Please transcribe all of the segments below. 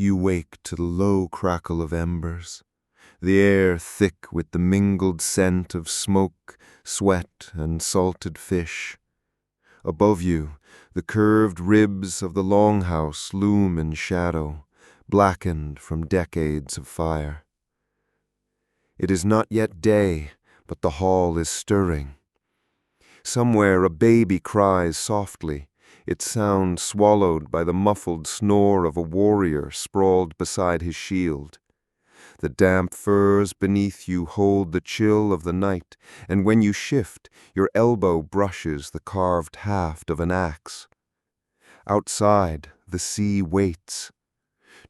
You wake to the low crackle of embers, the air thick with the mingled scent of smoke, sweat, and salted fish. Above you, the curved ribs of the Longhouse loom in shadow, blackened from decades of fire. It is not yet day, but the hall is stirring. Somewhere a baby cries softly, its sound swallowed by the muffled snore of a warrior sprawled beside his shield. The damp furs beneath you hold the chill of the night, and when you shift, your elbow brushes the carved haft of an axe. Outside, the sea waits.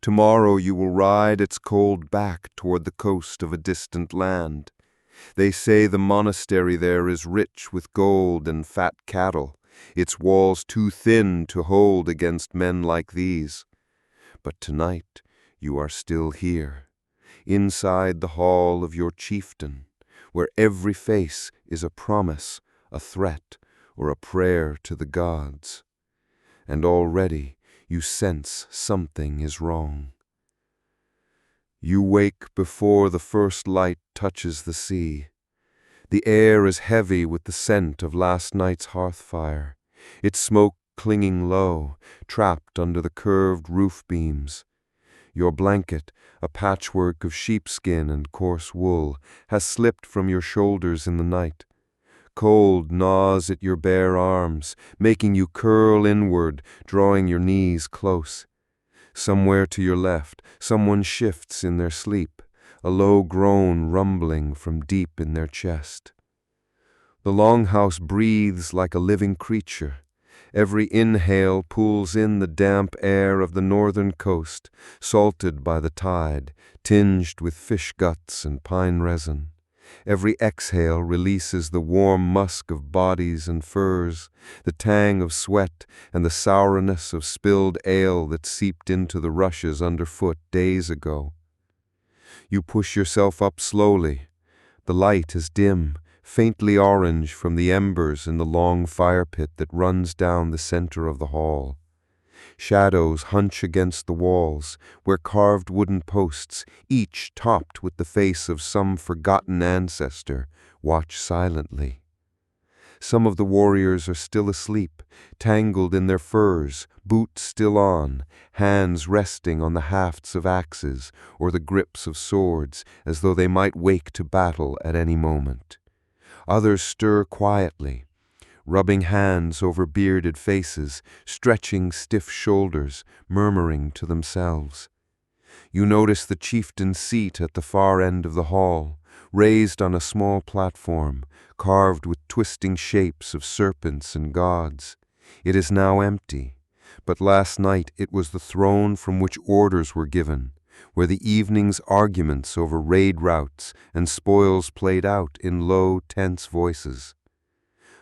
Tomorrow you will ride its cold back toward the coast of a distant land. They say the monastery there is rich with gold and fat cattle, its walls too thin to hold against men like these. But tonight you are still here, inside the hall of your chieftain, where every face is a promise, a threat, or a prayer to the gods. And already you sense something is wrong. You wake before the first light touches the sea. The air is heavy with the scent of last night's hearth fire, its smoke clinging low, trapped under the curved roof beams. Your blanket, a patchwork of sheepskin and coarse wool, has slipped from your shoulders in the night. Cold gnaws at your bare arms, making you curl inward, drawing your knees close. Somewhere to your left, someone shifts in their sleep, a low groan rumbling from deep in their chest. The Longhouse breathes like a living creature. Every inhale pulls in the damp air of the northern coast, salted by the tide, tinged with fish guts and pine resin. Every exhale releases the warm musk of bodies and furs, the tang of sweat, and the sourness of spilled ale that seeped into the rushes underfoot days ago. You push yourself up slowly. The light is dim, faintly orange from the embers in the long fire pit that runs down the center of the hall. Shadows hunch against the walls, where carved wooden posts, each topped with the face of some forgotten ancestor, watch silently. Some of the warriors are still asleep, tangled in their furs, boots still on, hands resting on the hafts of axes or the grips of swords, as though they might wake to battle at any moment. Others stir quietly, rubbing hands over bearded faces, stretching stiff shoulders, murmuring to themselves. You notice the chieftain's seat at the far end of the hall, raised on a small platform, carved with twisting shapes of serpents and gods. It is now empty, but last night it was the throne from which orders were given, where the evening's arguments over raid routes and spoils played out in low, tense voices.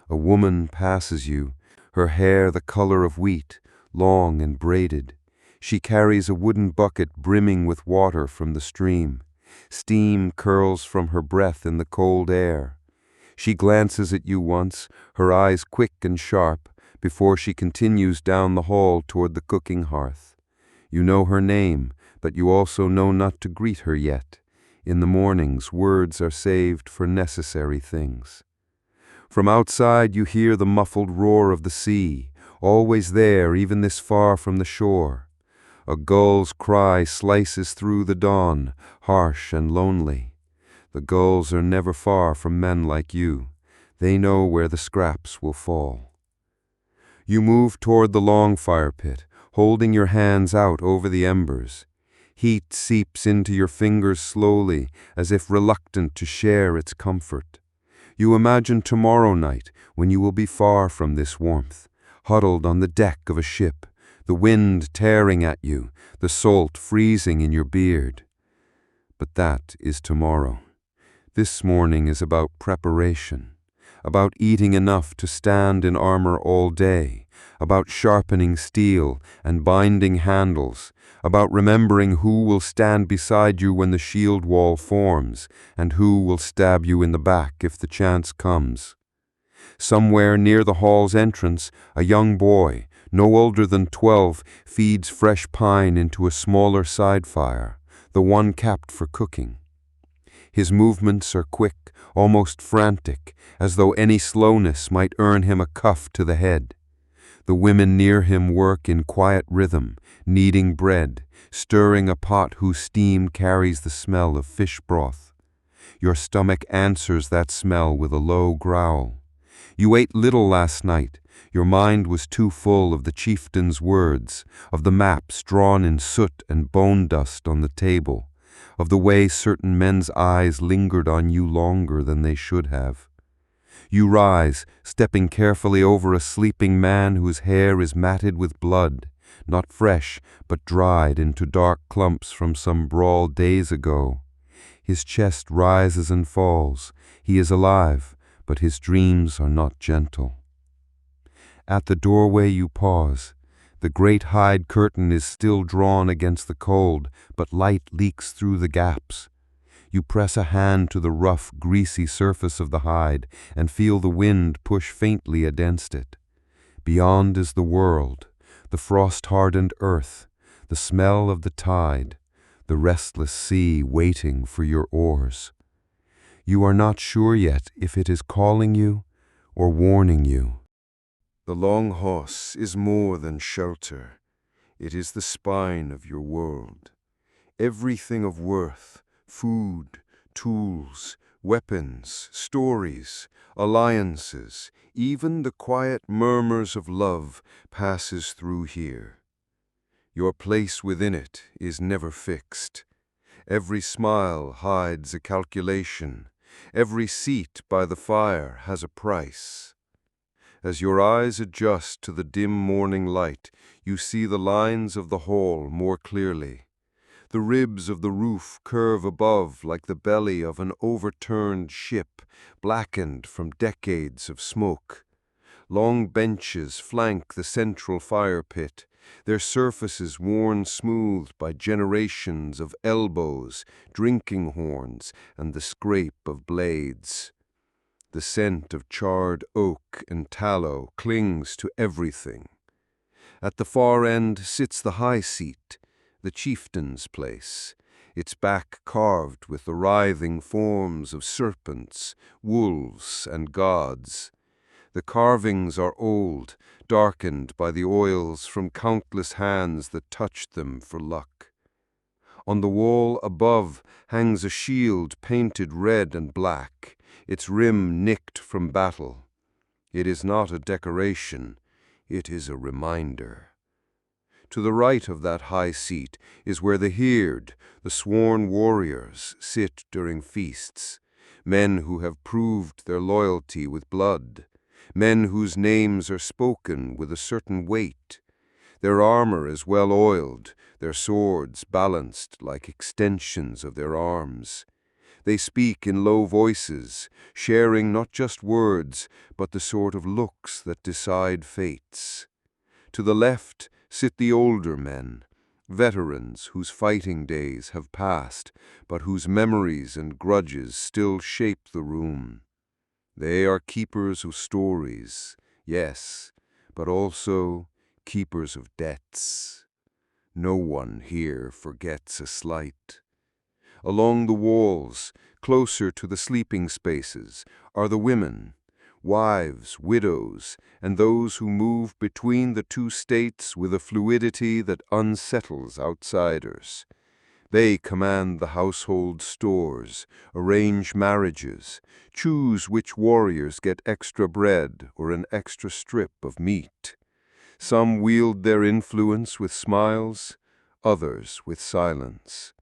A woman passes you, her hair the color of wheat, long and braided. She carries a wooden bucket brimming with water from the stream. Steam curls from her breath in the cold air. She glances at you once, her eyes quick and sharp, before she continues down the hall toward the cooking hearth. You know her name, but you also know not to greet her yet. In the mornings, words are saved for necessary things. From outside you hear the muffled roar of the sea, always there even this far from the shore. A gull's cry slices through the dawn, harsh and lonely. The gulls are never far from men like you. They know where the scraps will fall. You move toward the long fire pit, holding your hands out over the embers. Heat seeps into your fingers slowly, as if reluctant to share its comfort. You imagine tomorrow night, when you will be far from this warmth, huddled on the deck of a ship, the wind tearing at you, the salt freezing in your beard. But that is tomorrow. This morning is about preparation, about eating enough to stand in armor all day, about sharpening steel and binding handles, about remembering who will stand beside you when the shield wall forms, and who will stab you in the back if the chance comes. Somewhere near the hall's entrance, a young boy, no older than 12, feeds fresh pine into a smaller side fire, the one capped for cooking. His movements are quick, almost frantic, as though any slowness might earn him a cuff to the head. The women near him work in quiet rhythm, kneading bread, stirring a pot whose steam carries the smell of fish broth. Your stomach answers that smell with a low growl. You ate little last night. Your mind was too full of the chieftain's words, of the maps drawn in soot and bone dust on the table, of the way certain men's eyes lingered on you longer than they should have. You rise, stepping carefully over a sleeping man whose hair is matted with blood, not fresh, but dried into dark clumps from some brawl days ago. His chest rises and falls. He is alive, but his dreams are not gentle. At the doorway you pause. The great hide curtain is still drawn against the cold, but light leaks through the gaps. You press a hand to the rough, greasy surface of the hide and feel the wind push faintly against it. Beyond is the world, the frost-hardened earth, the smell of the tide, the restless sea waiting for your oars. You are not sure yet if it is calling you or warning you. The Longhouse is more than shelter. It is the spine of your world. Everything of worth, food, tools, weapons, stories, alliances, even the quiet murmurs of love passes through here. Your place within it is never fixed. Every smile hides a calculation. Every seat by the fire has a price. As your eyes adjust to the dim morning light, you see the lines of the hall more clearly. The ribs of the roof curve above like the belly of an overturned ship, blackened from decades of smoke. Long benches flank the central fire pit, their surfaces worn smooth by generations of elbows, drinking horns, and the scrape of blades. The scent of charred oak and tallow clings to everything. At the far end sits the high seat, the chieftain's place, its back carved with the writhing forms of serpents, wolves, and gods. The carvings are old, darkened by the oils from countless hands that touched them for luck. On the wall above hangs a shield painted red and black, its rim nicked from battle. It is not a decoration, it is a reminder. To the right of that high seat is where the Heerd, the sworn warriors, sit during feasts, men who have proved their loyalty with blood, men whose names are spoken with a certain weight. Their armor is well oiled, their swords balanced like extensions of their arms. They speak in low voices, sharing not just words, but the sort of looks that decide fates. To the left sit the older men, veterans whose fighting days have passed, but whose memories and grudges still shape the room. They are keepers of stories, yes, but also keepers of debts. No one here forgets a slight. Along the walls, closer to the sleeping spaces, are the women, wives, widows, and those who move between the two states with a fluidity that unsettles outsiders. They command the household stores, arrange marriages, choose which warriors get extra bread or an extra strip of meat. Some wield their influence with smiles, others with silence.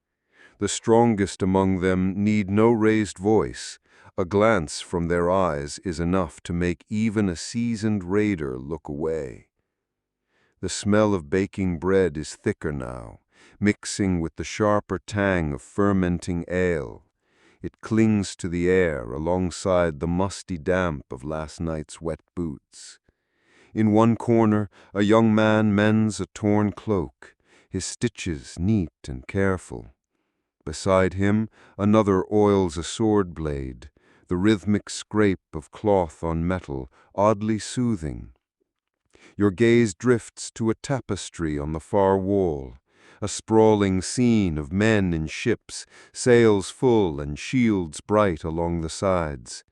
The strongest among them need no raised voice. A glance from their eyes is enough to make even a seasoned raider look away. The smell of baking bread is thicker now, mixing with the sharper tang of fermenting ale. It clings to the air alongside the musty damp of last night's wet boots. In one corner, a young man mends a torn cloak, his stitches neat and careful. Beside him, another oils a sword blade, the rhythmic scrape of cloth on metal, oddly soothing. Your gaze drifts to a tapestry on the far wall, a sprawling scene of men in ships, sails full and shields bright along the sides.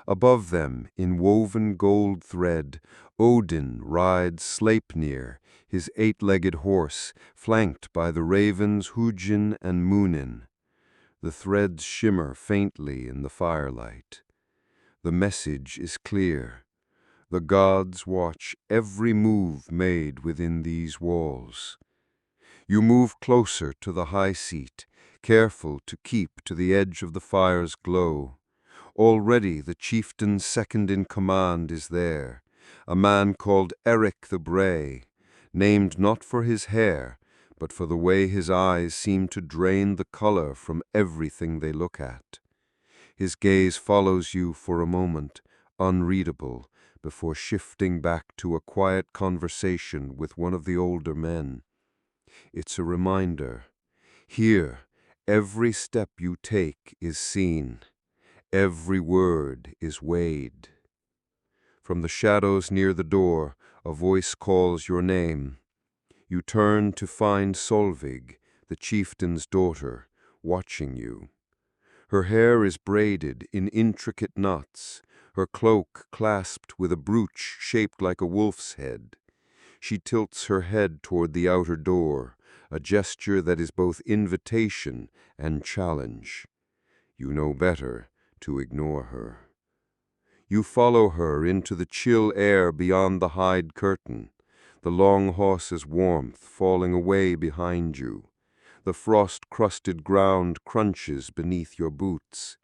Above them, in woven gold thread, Odin rides Sleipnir, his eight-legged horse, flanked by the ravens Hugin and Munin. The threads shimmer faintly in the firelight. The message is clear. The gods watch every move made within these walls. You move closer to the high seat, careful to keep to the edge of the fire's glow. Already the chieftain's second in command is there, a man called Eric the Bray, named not for his hair, but for the way his eyes seem to drain the color from everything they look at. His gaze follows you for a moment, unreadable, before shifting back to a quiet conversation with one of the older men. It's a reminder. Here, every step you take is seen. Every word is weighed. From the shadows near the door, a voice calls your name. You turn to find Solvig, the chieftain's daughter, watching you. Her hair is braided in intricate knots, her cloak clasped with a brooch shaped like a wolf's head. She tilts her head toward the outer door, a gesture that is both invitation and challenge. You know better to ignore her. You follow her into the chill air beyond the hide curtain, the longhouse's warmth falling away behind you. The frost-crusted ground crunches beneath your boots.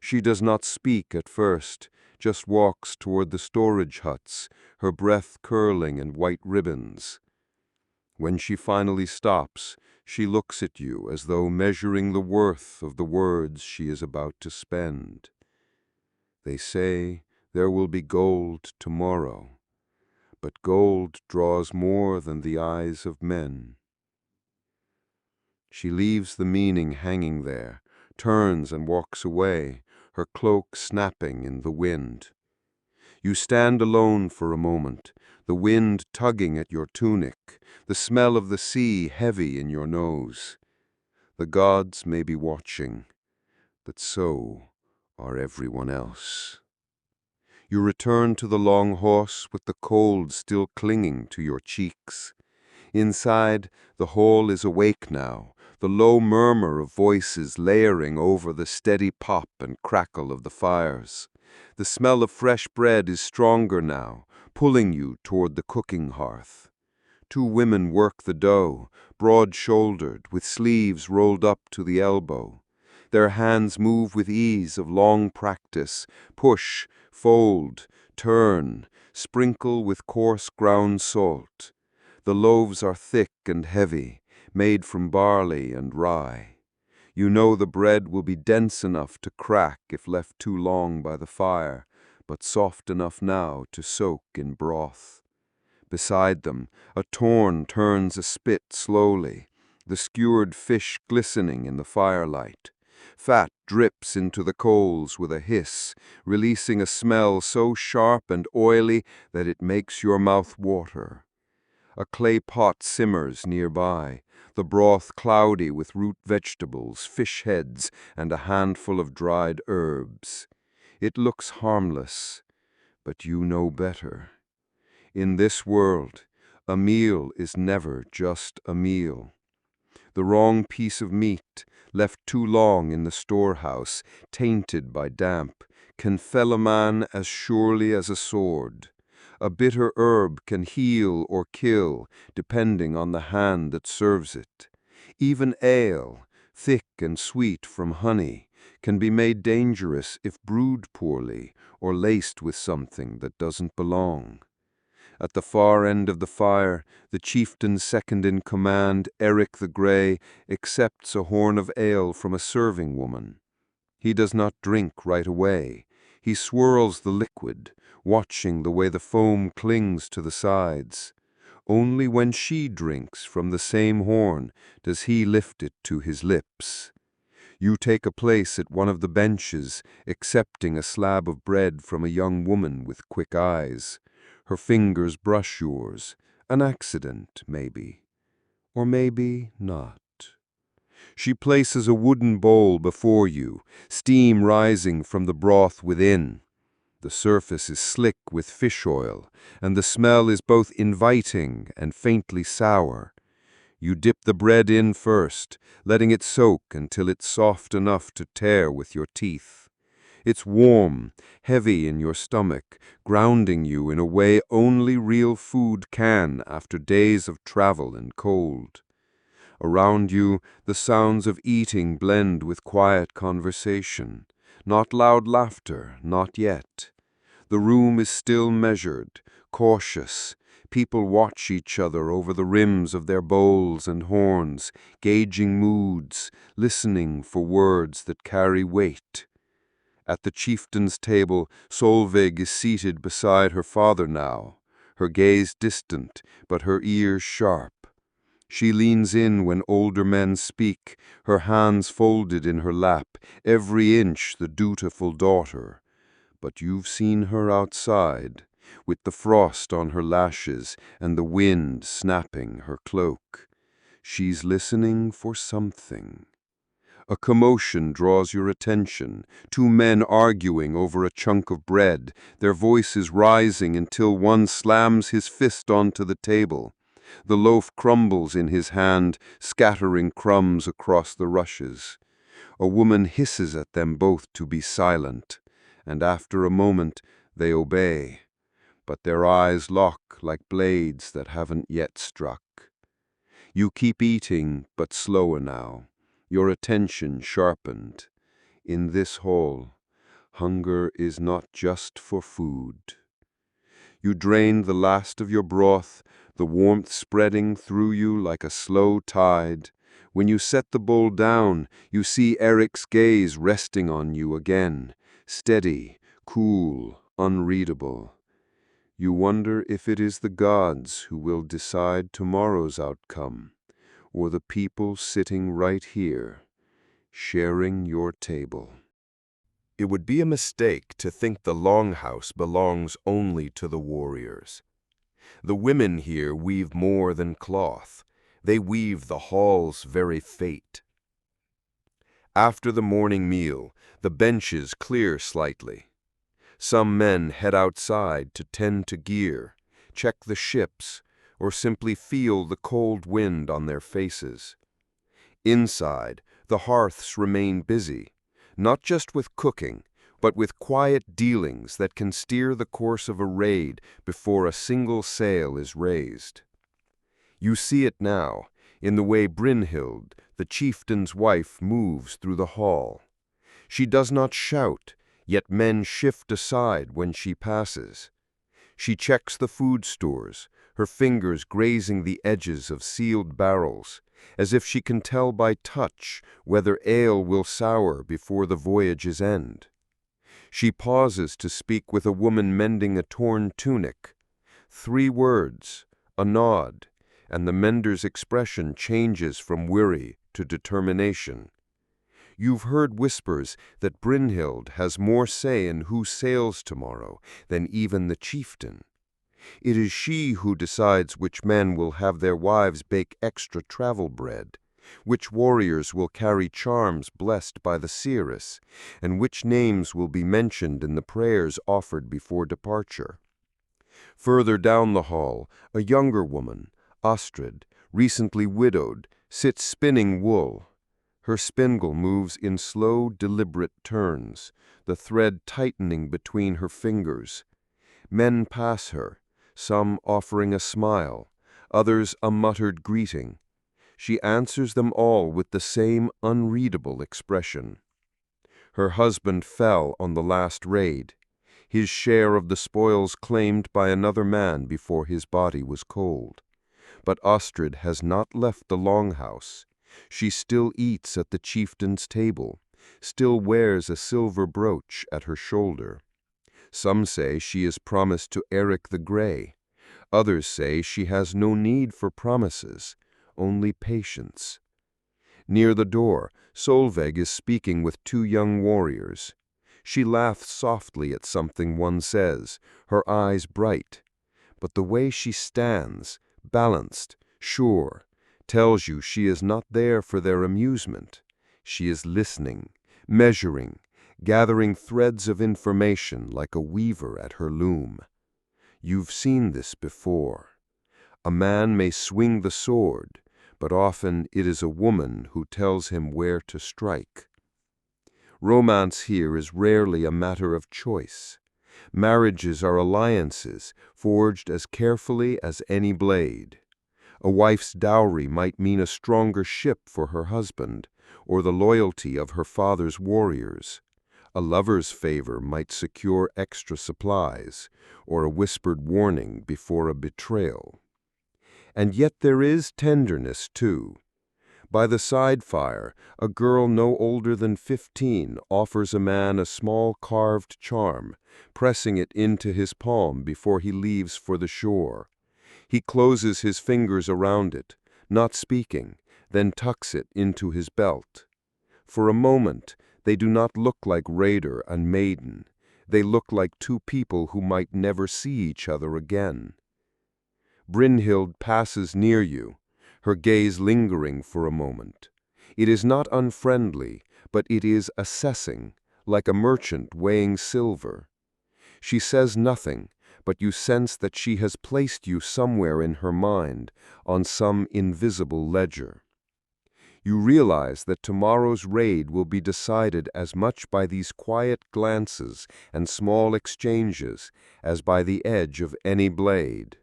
She does not speak at first, just walks toward the storage huts, her breath curling in white ribbons. When she finally stops, she looks at you as though measuring the worth of the words she is about to spend. They say there will be gold tomorrow, but gold draws more than the eyes of men. She leaves the meaning hanging there, turns and walks away, her cloak snapping in the wind. You stand alone for a moment, the wind tugging at your tunic, the smell of the sea heavy in your nose. The gods may be watching, but so are everyone else. You return to the long horse with the cold still clinging to your cheeks. Inside, the hall is awake now, the low murmur of voices layering over the steady pop and crackle of the fires. The smell of fresh bread is stronger now, pulling you toward the cooking hearth. Two women work the dough, broad-shouldered, with sleeves rolled up to the elbow. Their hands move with ease of long practice, push, fold, turn, sprinkle with coarse ground salt. The loaves are thick and heavy, made from barley and rye. You know the bread will be dense enough to crack if left too long by the fire, but soft enough now to soak in broth. Beside them, a torn turns a spit slowly, the skewered fish glistening in the firelight. Fat drips into the coals with a hiss, releasing a smell so sharp and oily that it makes your mouth water. A clay pot simmers nearby, the broth cloudy with root vegetables, fish heads, and a handful of dried herbs. It looks harmless, but you know better. In this world, a meal is never just a meal. The wrong piece of meat, left too long in the storehouse, tainted by damp, can fell a man as surely as a sword. A bitter herb can heal or kill, depending on the hand that serves it. Even ale, thick and sweet from honey, can be made dangerous if brewed poorly or laced with something that doesn't belong. At the far end of the fire, the chieftain's second in command, Eric the Grey, accepts a horn of ale from a serving woman. He does not drink right away. He swirls the liquid, watching the way the foam clings to the sides. Only when she drinks from the same horn does he lift it to his lips. You take a place at one of the benches, accepting a slab of bread from a young woman with quick eyes. Her fingers brush yours. An accident, maybe. Or maybe not. She places a wooden bowl before you, steam rising from the broth within. The surface is slick with fish oil, and the smell is both inviting and faintly sour. You dip the bread in first, letting it soak until it's soft enough to tear with your teeth. It's warm, heavy in your stomach, grounding you in a way only real food can after days of travel and cold. Around you, the sounds of eating blend with quiet conversation. Not loud laughter, not yet. The room is still measured, cautious. People watch each other over the rims of their bowls and horns, gauging moods, listening for words that carry weight. At the chieftain's table, Solveig is seated beside her father now, her gaze distant, but her ears sharp. She leans in when older men speak, her hands folded in her lap, every inch the dutiful daughter. But you've seen her outside, with the frost on her lashes and the wind snapping her cloak. She's listening for something. A commotion draws your attention, two men arguing over a chunk of bread, their voices rising until one slams his fist onto the table. The loaf crumbles in his hand, scattering crumbs across the rushes. A woman hisses at them both to be silent, and after a moment they obey. But their eyes lock like blades that haven't yet struck. You keep eating, but slower now, your attention sharpened. In this hall, hunger is not just for food. You drain the last of your broth, the warmth spreading through you like a slow tide. When you set the bowl down, you see Eric's gaze resting on you again, steady, cool, unreadable. You wonder if it is the gods who will decide tomorrow's outcome, or the people sitting right here, sharing your table. It would be a mistake to think the Longhouse belongs only to the warriors. The women here weave more than cloth. They weave the hall's very fate. After the morning meal, the benches clear slightly. Some men head outside to tend to gear, check the ships, or simply feel the cold wind on their faces. Inside, the hearths remain busy, not just with cooking, but with quiet dealings that can steer the course of a raid before a single sail is raised. You see it now, in the way Brynhild, the chieftain's wife, moves through the hall. She does not shout, yet men shift aside when she passes. She checks the food stores, her fingers grazing the edges of sealed barrels, as if she can tell by touch whether ale will sour before the voyage's end. She pauses to speak with a woman mending a torn tunic. 3 words, a nod, and the mender's expression changes from weary to determination. You've heard whispers that Brynhild has more say in who sails tomorrow than even the chieftain. It is she who decides which men will have their wives bake extra travel bread, which warriors will carry charms blessed by the seeress, and which names will be mentioned in the prayers offered before departure. Further down the hall, a younger woman, Astrid, recently widowed, sits spinning wool. Her spindle moves in slow, deliberate turns, the thread tightening between her fingers. Men pass her, some offering a smile, others a muttered greeting. She answers them all with the same unreadable expression. Her husband fell on the last raid, his share of the spoils claimed by another man before his body was cold. But Astrid has not left the Longhouse. She still eats at the chieftain's table, still wears a silver brooch at her shoulder. Some say she is promised to Eric the Grey. Others say she has no need for promises, only patience. Near the door, Solveig is speaking with 2 young warriors. She laughs softly at something one says, her eyes bright. but the way she stands, balanced, sure, tells you she is not there for their amusement. She is listening, measuring, gathering threads of information like a weaver at her loom. You've seen this before. A man may swing the sword, but often it is a woman who tells him where to strike. Romance here is rarely a matter of choice. Marriages are alliances forged as carefully as any blade. A wife's dowry might mean a stronger ship for her husband, or the loyalty of her father's warriors. A lover's favor might secure extra supplies, or a whispered warning before a betrayal. And yet there is tenderness, too. By the side fire, a girl no older than 15 offers a man a small carved charm, pressing it into his palm before he leaves for the shore. He closes his fingers around it, not speaking, then tucks it into his belt. For a moment, they do not look like raider and maiden. They look like two people who might never see each other again. Brynhild passes near you, her gaze lingering for a moment. It is not unfriendly, but it is assessing, like a merchant weighing silver. She says nothing, but you sense that she has placed you somewhere in her mind, on some invisible ledger. You realize that tomorrow's raid will be decided as much by these quiet glances and small exchanges as by the edge of any blade.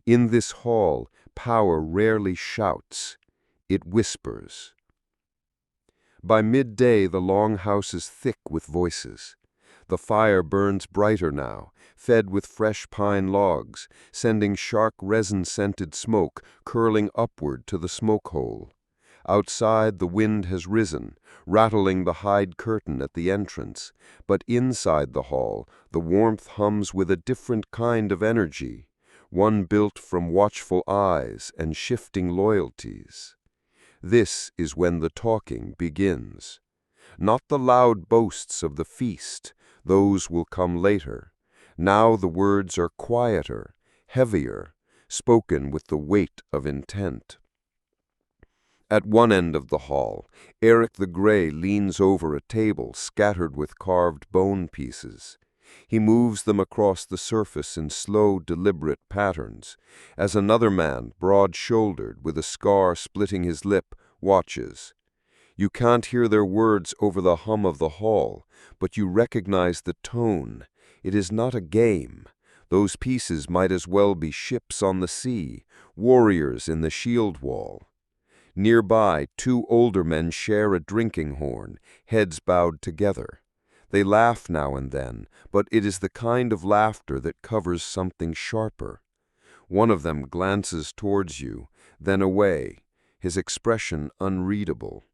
In this hall, power rarely shouts, it whispers. By midday, the Longhouse is thick with voices. The fire burns brighter now, fed with fresh pine logs, sending sharp resin-scented smoke curling upward to the smoke hole. Outside, the wind has risen, rattling the hide curtain at the entrance, but inside the hall, the warmth hums with a different kind of energy, one built from watchful eyes and shifting loyalties. This is when the talking begins. Not the loud boasts of the feast, those will come later. Now the words are quieter, heavier, spoken with the weight of intent. At one end of the hall, Eric the Grey leans over a table scattered with carved bone pieces. He moves them across the surface in slow, deliberate patterns, as another man, broad-shouldered, with a scar splitting his lip, watches. You can't hear their words over the hum of the hall, but you recognize the tone. It is not a game. Those pieces might as well be ships on the sea, warriors in the shield wall. Nearby, two older men share a drinking horn, heads bowed together. They laugh now and then, but it is the kind of laughter that covers something sharper. One of them glances towards you, then away, his expression unreadable.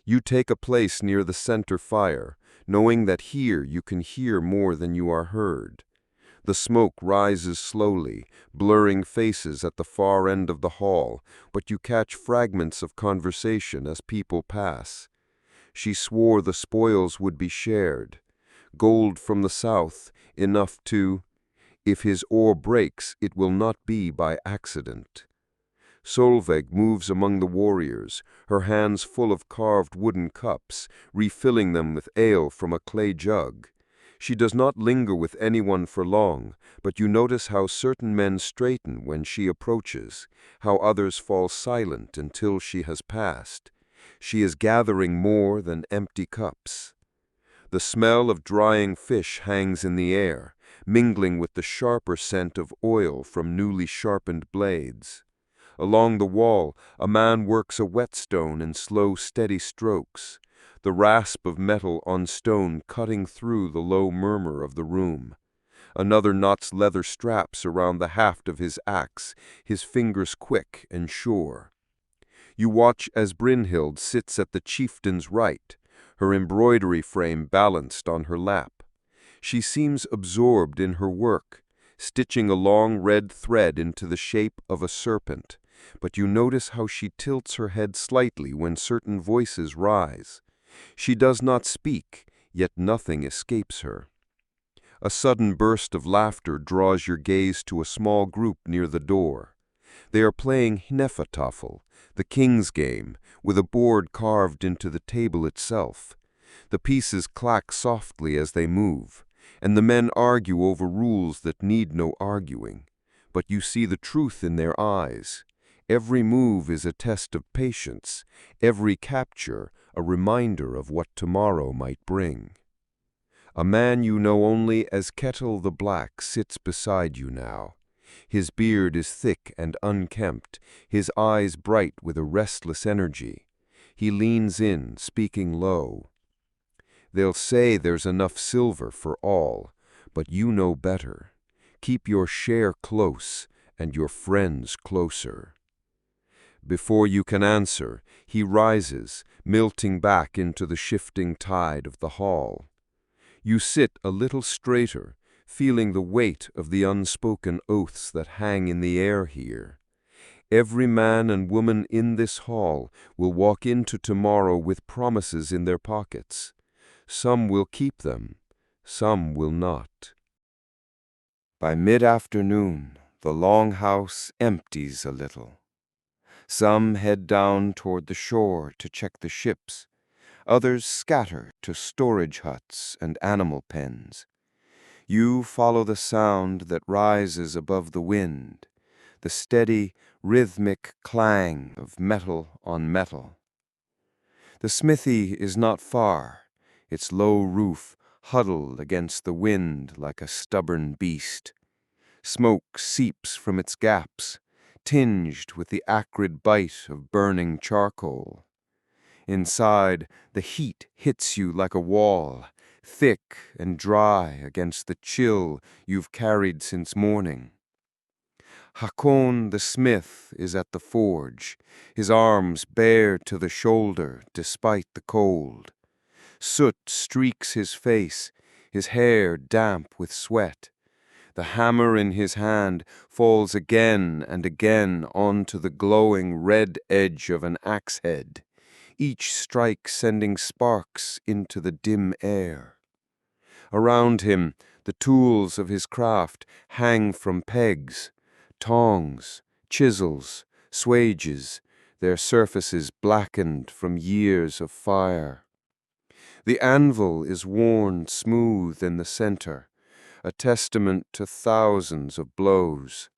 You take a place near the center fire, knowing that here you can hear more than you are heard. The smoke rises slowly, blurring faces at the far end of the hall, but you catch fragments of conversation as people pass. She swore the spoils would be shared. Gold from the south, enough to, if his oar breaks, it will not be by accident. Solveig moves among the warriors, her hands full of carved wooden cups, refilling them with ale from a clay jug. She does not linger with anyone for long, but you notice how certain men straighten when she approaches, how others fall silent until she has passed. She is gathering more than empty cups. The smell of drying fish hangs in the air, mingling with the sharper scent of oil from newly sharpened blades. Along the wall, a man works a whetstone in slow, steady strokes, the rasp of metal on stone cutting through the low murmur of the room. Another knots leather straps around the haft of his axe, his fingers quick and sure. You watch as Brynhild sits at the chieftain's right, her embroidery frame balanced on her lap. She seems absorbed in her work, stitching a long red thread into the shape of a serpent, but you notice how she tilts her head slightly when certain voices rise. She does not speak, yet nothing escapes her. A sudden burst of laughter draws your gaze to a small group near the door. They are playing Hnefatafl, the king's game, with a board carved into the table itself. The pieces clack softly as they move, and the men argue over rules that need no arguing. But you see the truth in their eyes. Every move is a test of patience, every capture a reminder of what tomorrow might bring. A man you know only as Kettle the Black sits beside you now. His beard is thick and unkempt, his eyes bright with a restless energy. He leans in, speaking low. They'll say there's enough silver for all, but you know better. Keep your share close and your friends closer. Before you can answer, he rises, milting back into the shifting tide of the hall. You sit a little straighter, feeling the weight of the unspoken oaths that hang in the air here. Every man and woman in this hall will walk into tomorrow with promises in their pockets. Some will keep them, some will not. By mid-afternoon, the Longhouse empties a little. Some head down toward the shore to check the ships. Others scatter to storage huts and animal pens. You follow the sound that rises above the wind, the steady, rhythmic clang of metal on metal. The smithy is not far, its low roof huddled against the wind like a stubborn beast. Smoke seeps from its gaps, tinged with the acrid bite of burning charcoal. Inside, the heat hits you like a wall, thick and dry against the chill you've carried since morning. Hakon the smith is at the forge, his arms bare to the shoulder despite the cold. Soot streaks his face, his hair damp with sweat. The hammer in his hand falls again and again onto the glowing red edge of an axe head, each strike sending sparks into the dim air. Around him, the tools of his craft hang from pegs, tongs, chisels, swages, their surfaces blackened from years of fire. The anvil is worn smooth in the center, a testament to thousands of blows.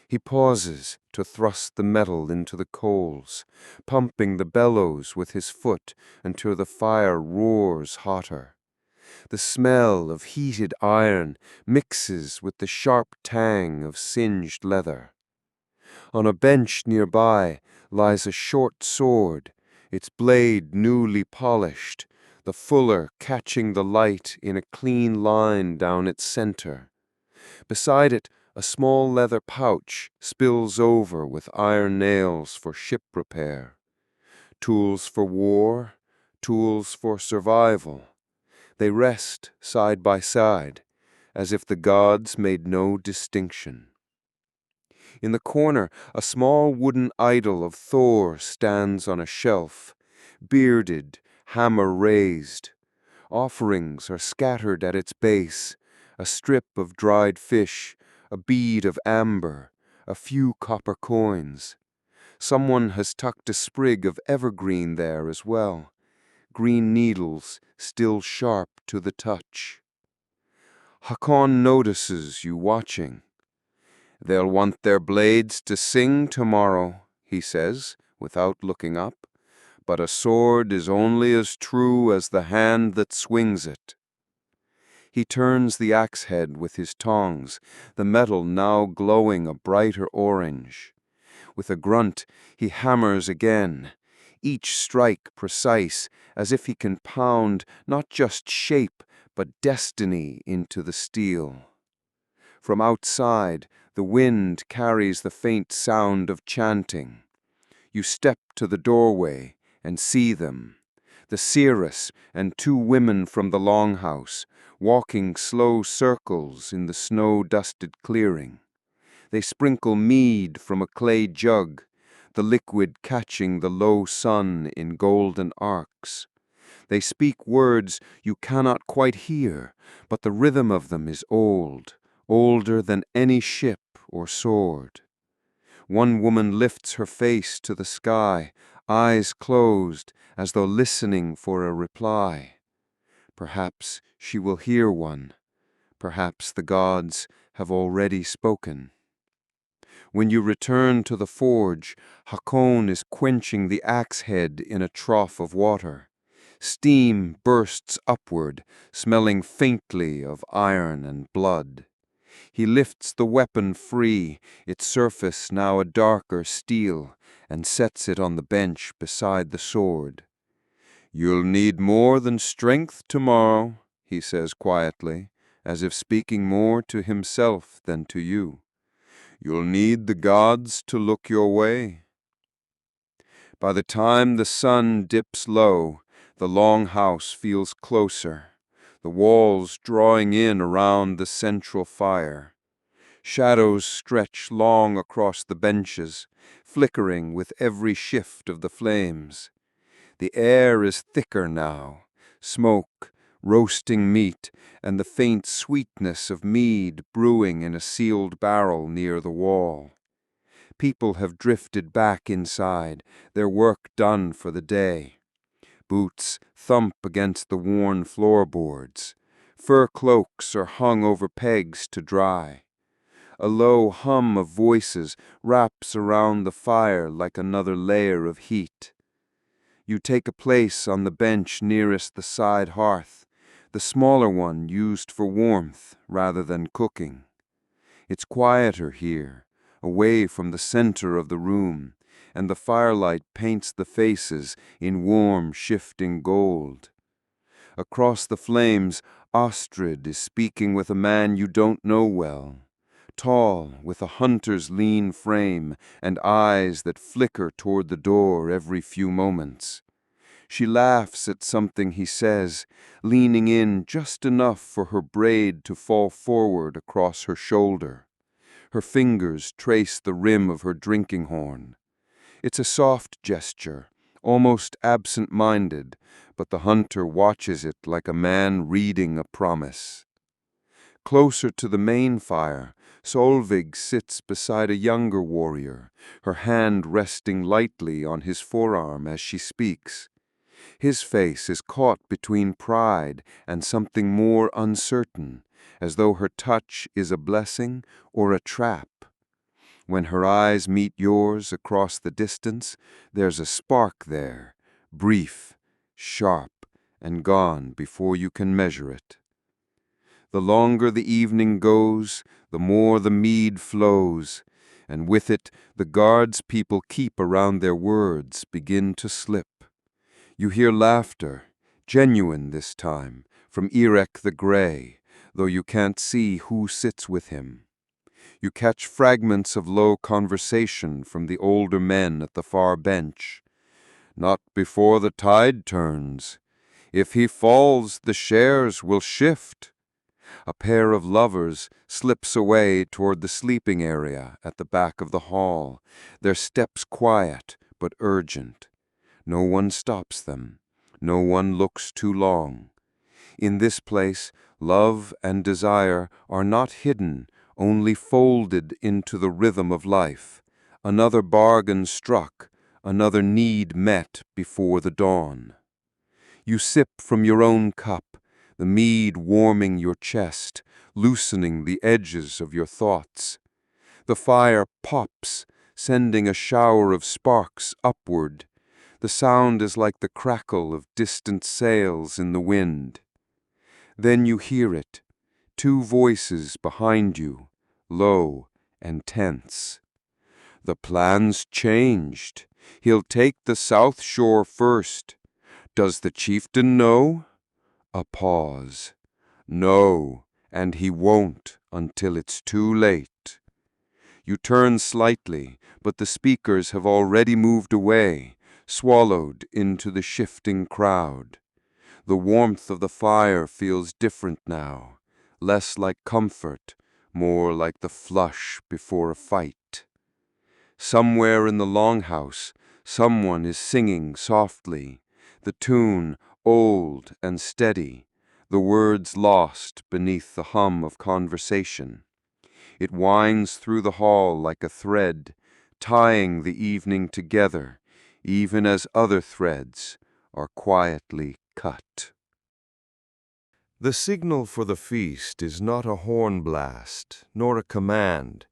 He pauses to thrust the metal into the coals, pumping the bellows with his foot until the fire roars hotter. The smell of heated iron mixes with the sharp tang of singed leather. On a bench nearby lies a short sword, its blade newly polished, the fuller catching the light in a clean line down its center. Beside it, a small leather pouch spills over with iron nails for ship repair. Tools for war, tools for survival. They rest side by side, as if the gods made no distinction. In the corner, a small wooden idol of Thor stands on a shelf, bearded, hammer raised. Offerings are scattered at its base, a strip of dried fish, a bead of amber, a few copper coins. Someone has tucked a sprig of evergreen there as well, green needles still sharp to the touch. Hakon notices you watching. They'll want their blades to sing tomorrow, he says, without looking up. But a sword is only as true as the hand that swings it. He turns the axe head with his tongs, the metal now glowing a brighter orange. With a grunt, he hammers again, each strike precise, as if he can pound not just shape, but destiny into the steel. From outside, the wind carries the faint sound of chanting. You step to the doorway and see them, the seeress and two women from the Longhouse, walking slow circles in the snow-dusted clearing. They sprinkle mead from a clay jug, the liquid catching the low sun in golden arcs. They speak words you cannot quite hear, but the rhythm of them is old, older than any ship or sword. One woman lifts her face to the sky, eyes closed, as though listening for a reply. Perhaps she will hear one. Perhaps the gods have already spoken. When you return to the forge, Hakon is quenching the axe head in a trough of water. Steam bursts upward, smelling faintly of iron and blood. He lifts the weapon free, its surface now a darker steel, and sets it on the bench beside the sword. "You'll need more than strength tomorrow," he says quietly, as if speaking more to himself than to you. "You'll need the gods to look your way." By the time the sun dips low, the Longhouse feels closer, the walls drawing in around the central fire. Shadows stretch long across the benches, flickering with every shift of the flames. The air is thicker now, smoke, roasting meat, and the faint sweetness of mead brewing in a sealed barrel near the wall. People have drifted back inside, their work done for the day. Boots thump against the worn floorboards. Fur cloaks are hung over pegs to dry. A low hum of voices wraps around the fire like another layer of heat. You take a place on the bench nearest the side hearth, the smaller one used for warmth rather than cooking. It's quieter here, away from the center of the room, and the firelight paints the faces in warm, shifting gold. Across the flames, Astrid is speaking with a man you don't know well. Tall, with a hunter's lean frame and eyes that flicker toward the door every few moments. She laughs at something he says, leaning in just enough for her braid to fall forward across her shoulder. Her fingers trace the rim of her drinking horn. It's a soft gesture, almost absent-minded, but the hunter watches it like a man reading a promise. Closer to the main fire, Solvig sits beside a younger warrior, her hand resting lightly on his forearm as she speaks. His face is caught between pride and something more uncertain, as though her touch is a blessing or a trap. When her eyes meet yours across the distance, there's a spark there, brief, sharp, and gone before you can measure it. The longer the evening goes, the more the mead flows, and with it the guards people keep around their words begin to slip. You hear laughter, genuine this time, from Erek the Grey, though you can't see who sits with him. You catch fragments of low conversation from the older men at the far bench. "Not before the tide turns. If he falls, the shares will shift." A pair of lovers slips away toward the sleeping area at the back of the hall, their steps quiet but urgent. No one stops them. No one looks too long. In this place, love and desire are not hidden, only folded into the rhythm of life. Another bargain struck, another need met before the dawn. You sip from your own cup, the mead warming your chest, loosening the edges of your thoughts. The fire pops, sending a shower of sparks upward. The sound is like the crackle of distant sails in the wind. Then you hear it, two voices behind you, low and tense. "The plan's changed. He'll take the south shore first. Does the chieftain know?" A pause. "No, and he won't until it's too late." You turn slightly, but the speakers have already moved away, swallowed into the shifting crowd. The warmth of the fire feels different now, less like comfort, more like the flush before a fight. Somewhere in the Longhouse, someone is singing softly, the tune old and steady, the words lost beneath the hum of conversation. It winds through the hall like a thread, tying the evening together, even as other threads are quietly cut. The signal for the feast is not a horn blast, nor a command,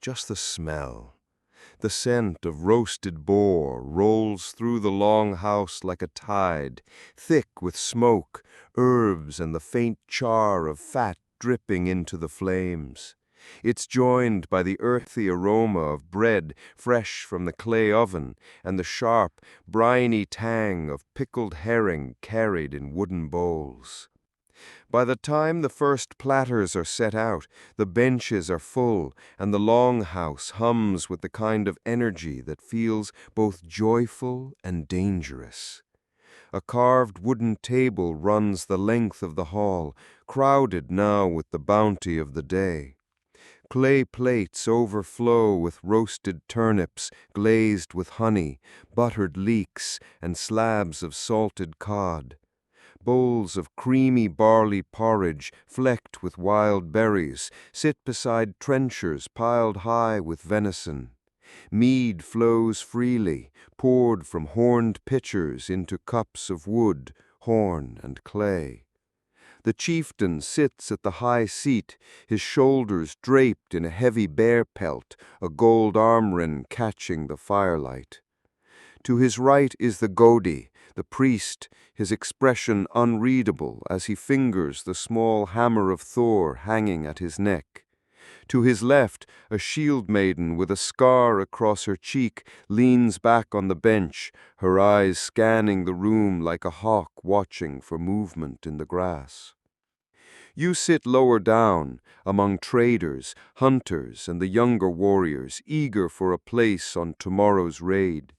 just the smell. The scent of roasted boar rolls through the Longhouse like a tide, thick with smoke, herbs, and the faint char of fat dripping into the flames. It's joined by the earthy aroma of bread fresh from the clay oven and the sharp, briny tang of pickled herring carried in wooden bowls. By the time the first platters are set out, the benches are full, and the Longhouse hums with the kind of energy that feels both joyful and dangerous. A carved wooden table runs the length of the hall, crowded now with the bounty of the day. Clay plates overflow with roasted turnips glazed with honey, buttered leeks, and slabs of salted cod. Bowls of creamy barley porridge, flecked with wild berries, sit beside trenchers piled high with venison. Mead flows freely, poured from horned pitchers into cups of wood, horn, and clay. The chieftain sits at the high seat, his shoulders draped in a heavy bear pelt, a gold arm-ring catching the firelight. To his right is the Godi, the priest, his expression unreadable as he fingers the small hammer of Thor hanging at his neck. To his left, a shield maiden with a scar across her cheek leans back on the bench, her eyes scanning the room like a hawk watching for movement in the grass. You sit lower down, among traders, hunters, and the younger warriors, eager for a place on tomorrow's raid.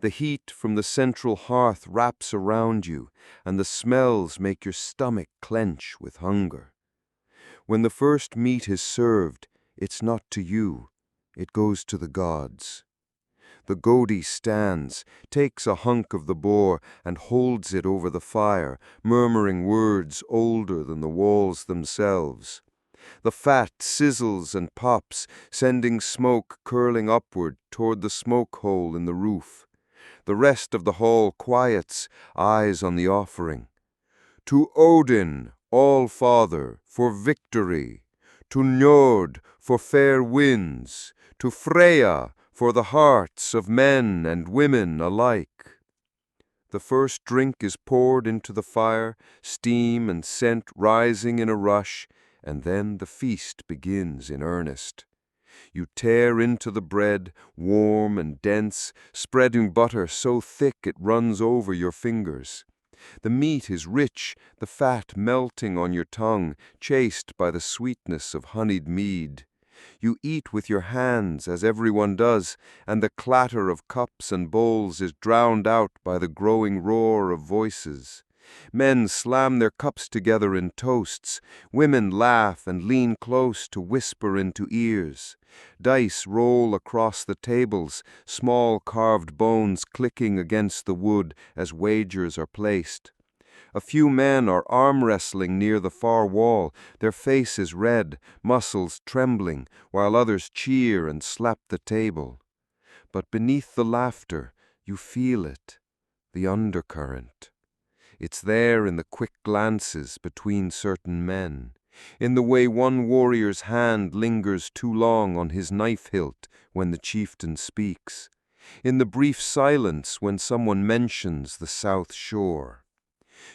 The heat from the central hearth wraps around you, and the smells make your stomach clench with hunger. When the first meat is served, it's not to you, it goes to the gods. The Godi stands, takes a hunk of the boar, and holds it over the fire, murmuring words older than the walls themselves. The fat sizzles and pops, sending smoke curling upward toward the smoke hole in the roof. The rest of the hall quiets, eyes on the offering. To Odin, All-Father, for victory. To Njord, for fair winds. To Freya, for the hearts of men and women alike. The first drink is poured into the fire, steam and scent rising in a rush, and then the feast begins in earnest. You tear into the bread, warm and dense, spreading butter so thick it runs over your fingers. The meat is rich, the fat melting on your tongue, chased by the sweetness of honeyed mead. You eat with your hands, as everyone does, and the clatter of cups and bowls is drowned out by the growing roar of voices. Men slam their cups together in toasts. Women laugh and lean close to whisper into ears. Dice roll across the tables, small carved bones clicking against the wood as wagers are placed. A few men are arm-wrestling near the far wall, their faces red, muscles trembling, while others cheer and slap the table. But beneath the laughter, you feel it, the undercurrent. It's there in the quick glances between certain men, in the way one warrior's hand lingers too long on his knife hilt when the chieftain speaks, in the brief silence when someone mentions the South Shore.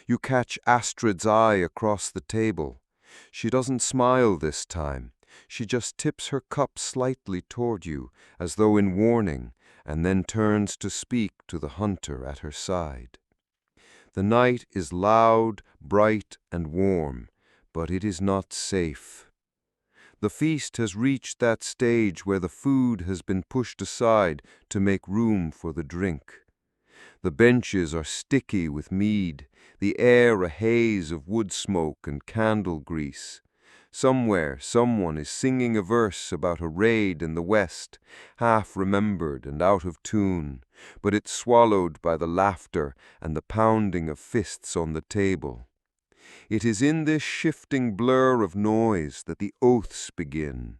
You catch Astrid's eye across the table. She doesn't smile this time. She just tips her cup slightly toward you, as though in warning, and then turns to speak to the hunter at her side. The night is loud, bright, and warm, but it is not safe. The feast has reached that stage where the food has been pushed aside to make room for the drink. The benches are sticky with mead, the air a haze of wood smoke and candle grease. Somewhere, someone is singing a verse about a raid in the west, half remembered and out of tune, but it's swallowed by the laughter and the pounding of fists on the table. It is in this shifting blur of noise that the oaths begin.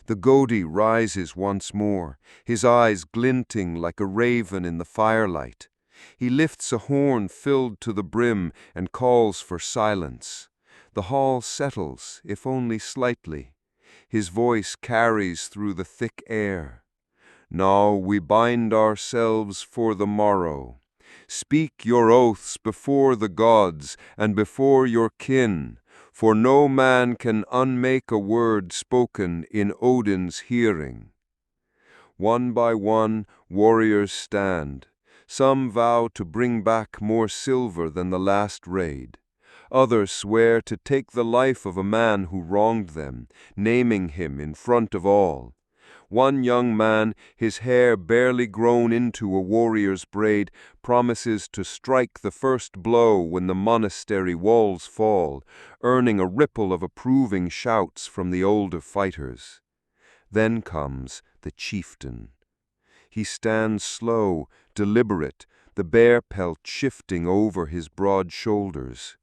The Godi rises once more, his eyes glinting like a raven in the firelight. He lifts a horn filled to the brim and calls for silence. The hall settles, if only slightly. His voice carries through the thick air. Now we bind ourselves for the morrow. Speak your oaths before the gods and before your kin, for no man can unmake a word spoken in Odin's hearing. One by one, warriors stand. Some vow to bring back more silver than the last raid. Others swear to take the life of a man who wronged them, naming him in front of all. One young man, his hair barely grown into a warrior's braid, promises to strike the first blow when the monastery walls fall, earning a ripple of approving shouts from the older fighters. Then comes the chieftain. He stands slow, deliberate, the bear pelt shifting over his broad shoulders.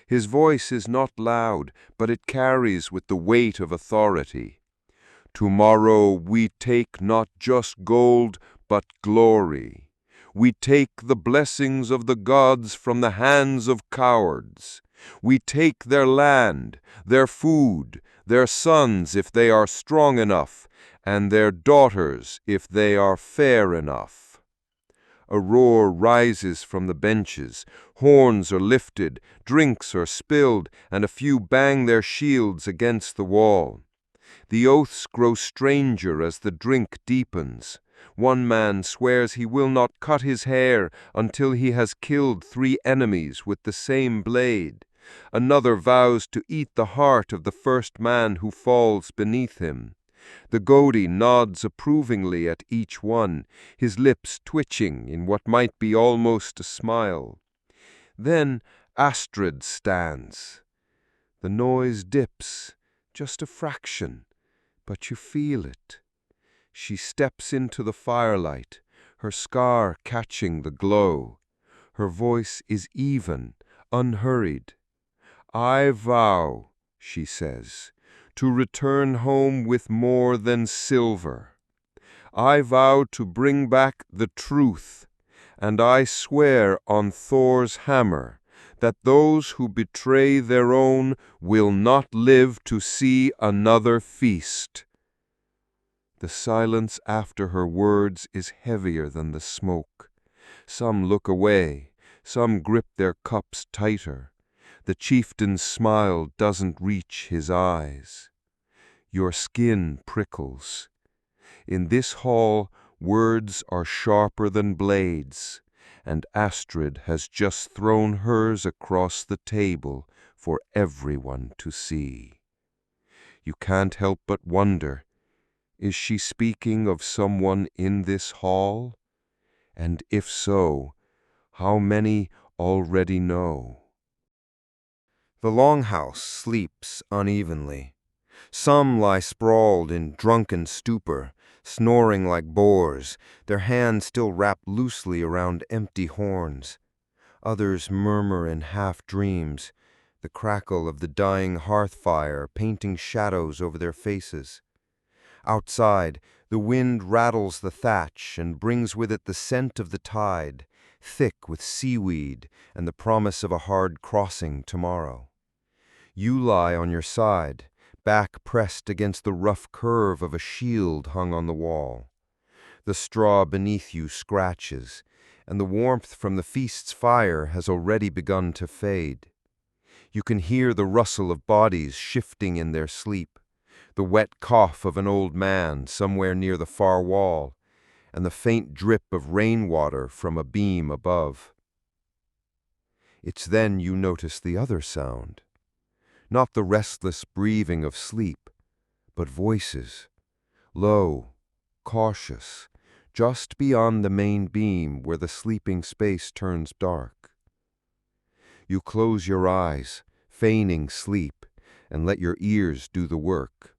His voice is not loud, but it carries with the weight of authority. Tomorrow we take not just gold, but glory. We take the blessings of the gods from the hands of cowards. We take their land, their food, their sons if they are strong enough, and their daughters if they are fair enough. A roar rises from the benches, horns are lifted, drinks are spilled, and a few bang their shields against the wall. The oaths grow stranger as the drink deepens. One man swears he will not cut his hair until he has killed 3 enemies with the same blade. Another vows to eat the heart of the first man who falls beneath him. The Godi nods approvingly at each one, his lips twitching in what might be almost a smile. Then Astrid stands. The noise dips, just a fraction, but you feel it. She steps into the firelight, her scar catching the glow. Her voice is even, unhurried. I vow, she says, to return home with more than silver. I vow to bring back the truth, and I swear on Thor's hammer that those who betray their own will not live to see another feast. The silence after her words is heavier than the smoke. Some look away, some grip their cups tighter. The chieftain's smile doesn't reach his eyes. Your skin prickles. In this hall, words are sharper than blades, and Astrid has just thrown hers across the table for everyone to see. You can't help but wonder, is she speaking of someone in this hall? And if so, how many already know? The Longhouse sleeps unevenly. Some lie sprawled in drunken stupor, snoring like boars, their hands still wrapped loosely around empty horns. Others murmur in half-dreams, the crackle of the dying hearth fire painting shadows over their faces. Outside, the wind rattles the thatch and brings with it the scent of the tide, thick with seaweed and the promise of a hard crossing tomorrow. You lie on your side, back pressed against the rough curve of a shield hung on the wall. The straw beneath you scratches, and the warmth from the feast's fire has already begun to fade. You can hear the rustle of bodies shifting in their sleep, the wet cough of an old man somewhere near the far wall, and the faint drip of rainwater from a beam above. It's then you notice the other sound. Not the restless breathing of sleep, but voices, low, cautious, just beyond the main beam where the sleeping space turns dark. You close your eyes, feigning sleep, and let your ears do the work.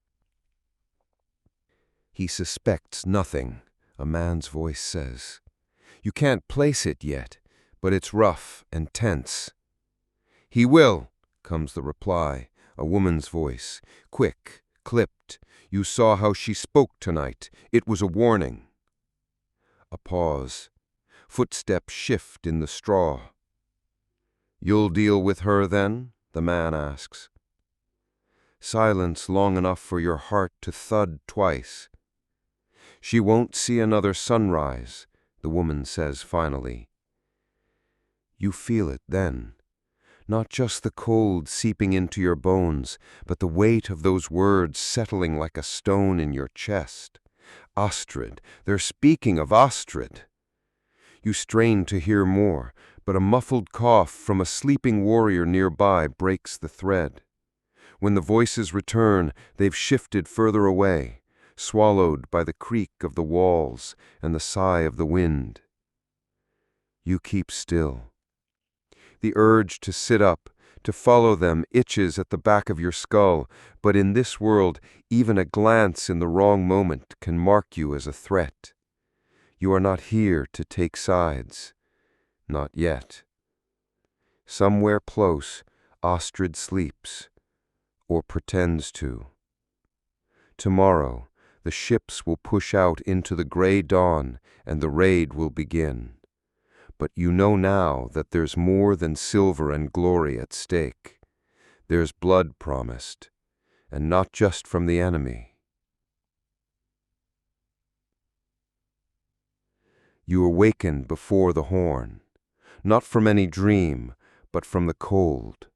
He suspects nothing, a man's voice says. You can't place it yet, but it's rough and tense. He will, comes the reply, a woman's voice, quick, clipped. You saw how she spoke tonight. It was a warning. A pause. Footsteps shift in the straw. You'll deal with her then? The man asks. Silence long enough for your heart to thud twice. She won't see another sunrise, the woman says finally. You feel it then. Not just the cold seeping into your bones, but the weight of those words settling like a stone in your chest. Astrid, they're speaking of Astrid. You strain to hear more, but a muffled cough from a sleeping warrior nearby breaks the thread. When the voices return, they've shifted further away, swallowed by the creak of the walls and the sigh of the wind. You keep still. The urge to sit up, to follow them, itches at the back of your skull, but in this world, even a glance in the wrong moment can mark you as a threat. You are not here to take sides. Not yet. Somewhere close, Astrid sleeps, or pretends to. Tomorrow, the ships will push out into the gray dawn, and the raid will begin. But you know now that there's more than silver and glory at stake. There's blood promised, and not just from the enemy. You awaken before the horn, not from any dream, but from the cold.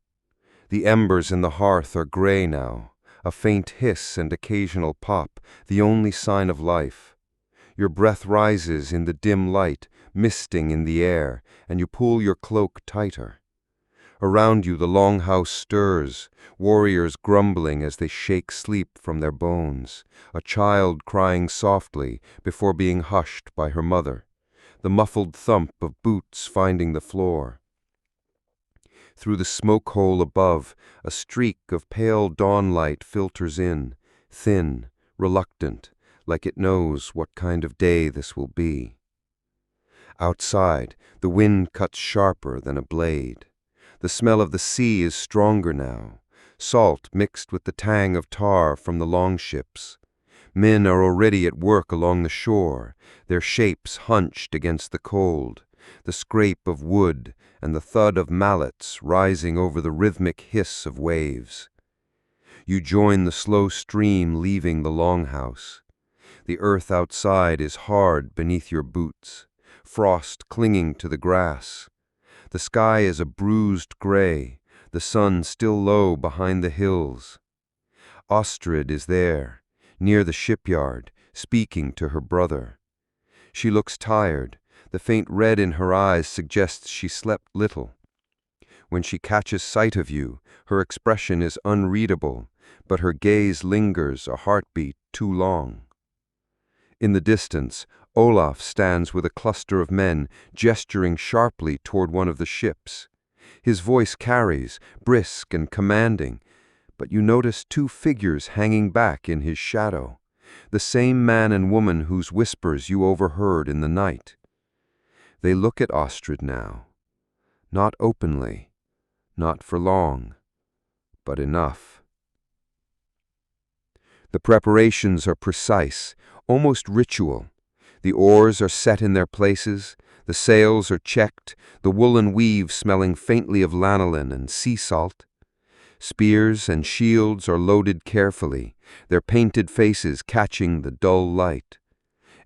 The embers in the hearth are gray now, a faint hiss and occasional pop, the only sign of life. Your breath rises in the dim light, misting in the air, and you pull your cloak tighter. Around you the longhouse stirs, warriors grumbling as they shake sleep from their bones, a child crying softly before being hushed by her mother, the muffled thump of boots finding the floor. Through the smoke hole above, a streak of pale dawnlight filters in, thin, reluctant, like it knows what kind of day this will be. Outside, the wind cuts sharper than a blade. The smell of the sea is stronger now, salt mixed with the tang of tar from the longships. Men are already at work along the shore, their shapes hunched against the cold, the scrape of wood and the thud of mallets rising over the rhythmic hiss of waves. You join the slow stream leaving the longhouse. The earth outside is hard beneath your boots, frost clinging to the grass. The sky is a bruised gray, the sun still low behind the hills. Astrid is there, near the shipyard, speaking to her brother. She looks tired. The faint red in her eyes suggests she slept little. When she catches sight of you, her expression is unreadable, but her gaze lingers a heartbeat too long. In the distance, Olaf stands with a cluster of men, gesturing sharply toward one of the ships. His voice carries, brisk and commanding, but you notice two figures hanging back in his shadow, the same man and woman whose whispers you overheard in the night. They look at Astrid now, not openly, not for long, but enough. The preparations are precise, almost ritual. The oars are set in their places, the sails are checked, the woolen weave smelling faintly of lanolin and sea salt. Spears and shields are loaded carefully, their painted faces catching the dull light.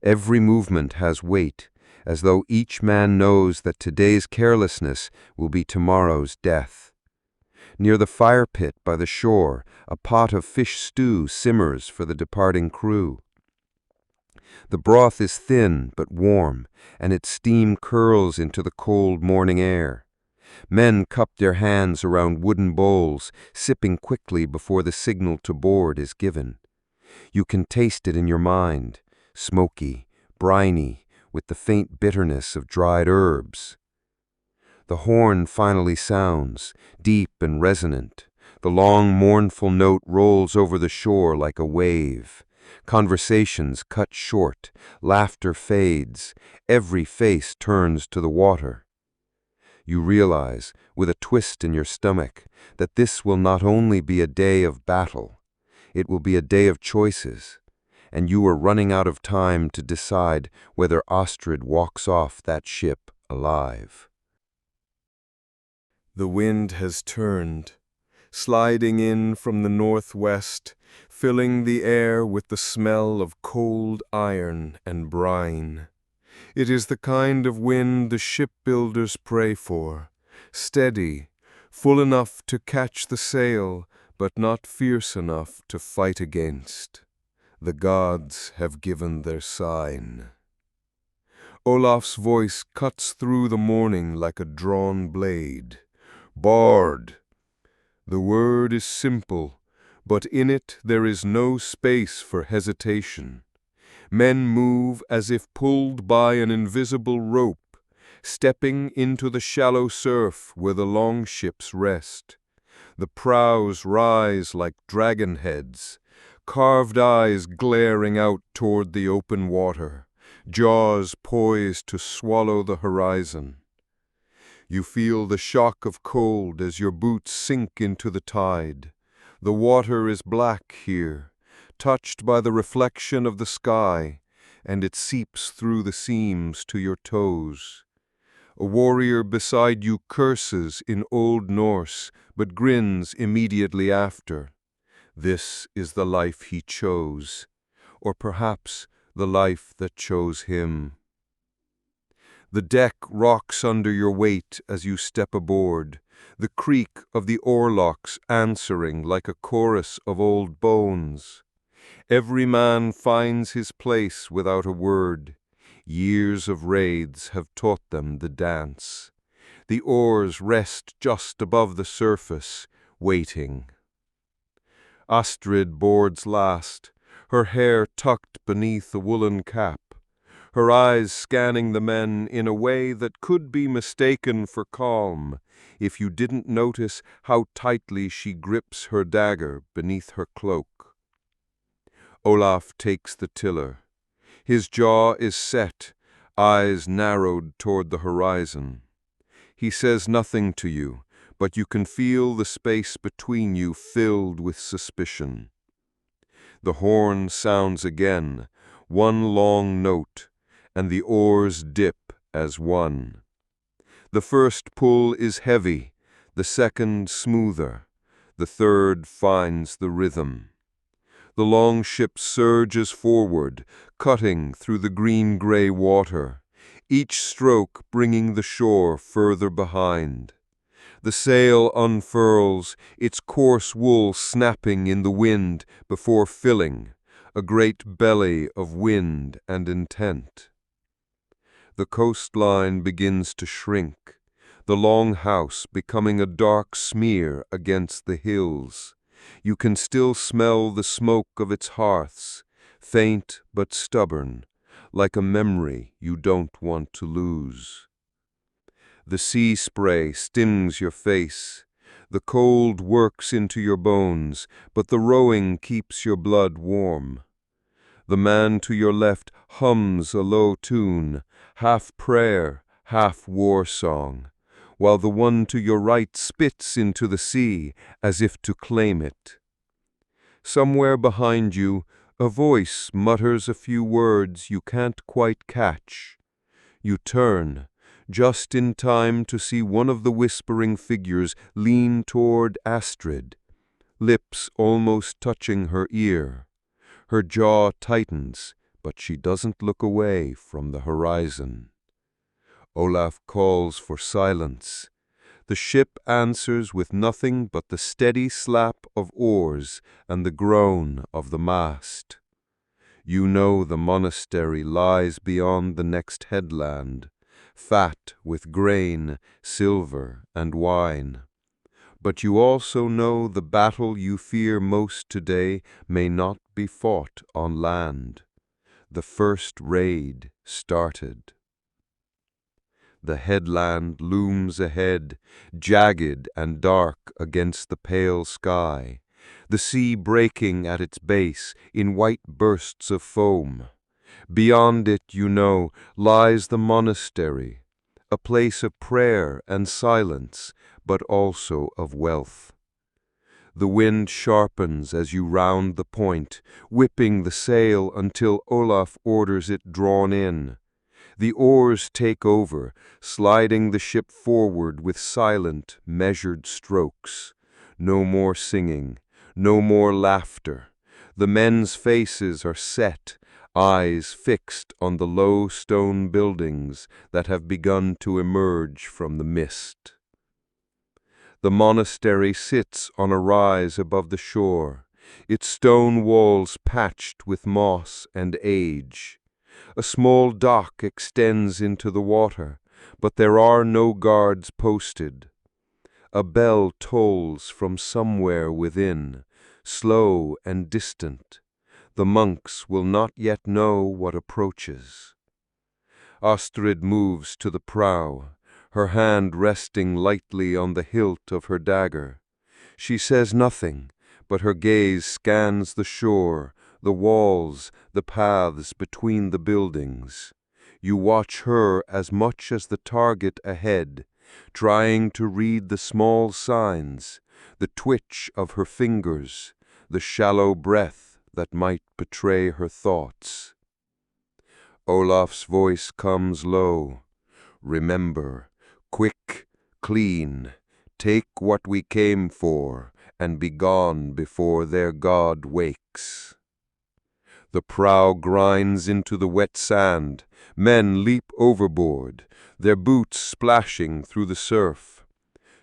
Every movement has weight, as though each man knows that today's carelessness will be tomorrow's death. Near the fire pit by the shore, a pot of fish stew simmers for the departing crew. The broth is thin but warm, and its steam curls into the cold morning air. Men cup their hands around wooden bowls, sipping quickly before the signal to board is given. You can taste it in your mind, smoky, briny, with the faint bitterness of dried herbs. The horn finally sounds, deep and resonant, The long, mournful note rolls over the shore like a wave. Conversations cut short, laughter fades, every face turns to the water. You realize, with a twist in your stomach, that this will not only be a day of battle, it will be a day of choices, and you are running out of time to decide whether Ostrid walks off that ship alive. The wind has turned, sliding in from the northwest, filling the air with the smell of cold iron and brine. It is the kind of wind the shipbuilders pray for, steady, full enough to catch the sail, but not fierce enough to fight against. The gods have given their sign. Olaf's voice cuts through the morning like a drawn blade. Bard! The word is simple, but in it there is no space for hesitation. Men move as if pulled by an invisible rope, stepping into the shallow surf where the longships rest. The prows rise like dragon heads, carved eyes glaring out toward the open water, jaws poised to swallow the horizon. You feel the shock of cold as your boots sink into the tide. The water is black here, touched by the reflection of the sky, and it seeps through the seams to your toes. A warrior beside you curses in Old Norse, but grins immediately after. This is the life he chose, or perhaps the life that chose him. The deck rocks under your weight as you step aboard, the creak of the oarlocks answering like a chorus of old bones. Every man finds his place without a word. Years of raids have taught them the dance. The oars rest just above the surface, waiting. Astrid boards last, her hair tucked beneath a woolen cap, her eyes scanning the men in a way that could be mistaken for calm if you didn't notice how tightly she grips her dagger beneath her cloak. Olaf takes the tiller. His jaw is set, eyes narrowed toward the horizon. He says nothing to you, but you can feel the space between you filled with suspicion. The horn sounds again, one long note, and the oars dip as one. The first pull is heavy, the second smoother, the third finds the rhythm. The longship surges forward, cutting through the green-gray water, each stroke bringing the shore further behind. The sail unfurls, its coarse wool snapping in the wind before filling, a great belly of wind and intent. The coastline begins to shrink, the Longhouse becoming a dark smear against the hills. You can still smell the smoke of its hearths, faint but stubborn, like a memory you don't want to lose. The sea spray stings your face. The cold works into your bones, but the rowing keeps your blood warm. The man to your left hums a low tune, half prayer, half war song, while the one to your right spits into the sea as if to claim it. Somewhere behind you, a voice mutters a few words you can't quite catch. You turn, just in time to see one of the whispering figures lean toward Astrid, lips almost touching her ear. Her jaw tightens, but she doesn't look away from the horizon. Olaf calls for silence. The ship answers with nothing but the steady slap of oars and the groan of the mast. You know the monastery lies beyond the next headland, fat with grain, silver, and wine. But you also know the battle you fear most today may not be fought on land. The first raid started. The headland looms ahead, jagged and dark against the pale sky, the sea breaking at its base in white bursts of foam. Beyond it, you know, lies the monastery, a place of prayer and silence, but also of wealth. The wind sharpens as you round the point, whipping the sail until Olaf orders it drawn in. The oars take over, sliding the ship forward with silent, measured strokes. No more singing, no more laughter. The men's faces are set, eyes fixed on the low stone buildings that have begun to emerge from the mist. The monastery sits on a rise above the shore, its stone walls patched with moss and age. A small dock extends into the water, but there are no guards posted. A bell tolls from somewhere within, slow and distant. The monks will not yet know what approaches. Astrid moves to the prow, her hand resting lightly on the hilt of her dagger. She says nothing, but her gaze scans the shore, the walls, the paths between the buildings. You watch her as much as the target ahead, trying to read the small signs, the twitch of her fingers, the shallow breath that might betray her thoughts. Olaf's voice comes low. Remember, quick, clean, take what we came for, and be gone before their god wakes. The prow grinds into the wet sand. Men leap overboard, their boots splashing through the surf.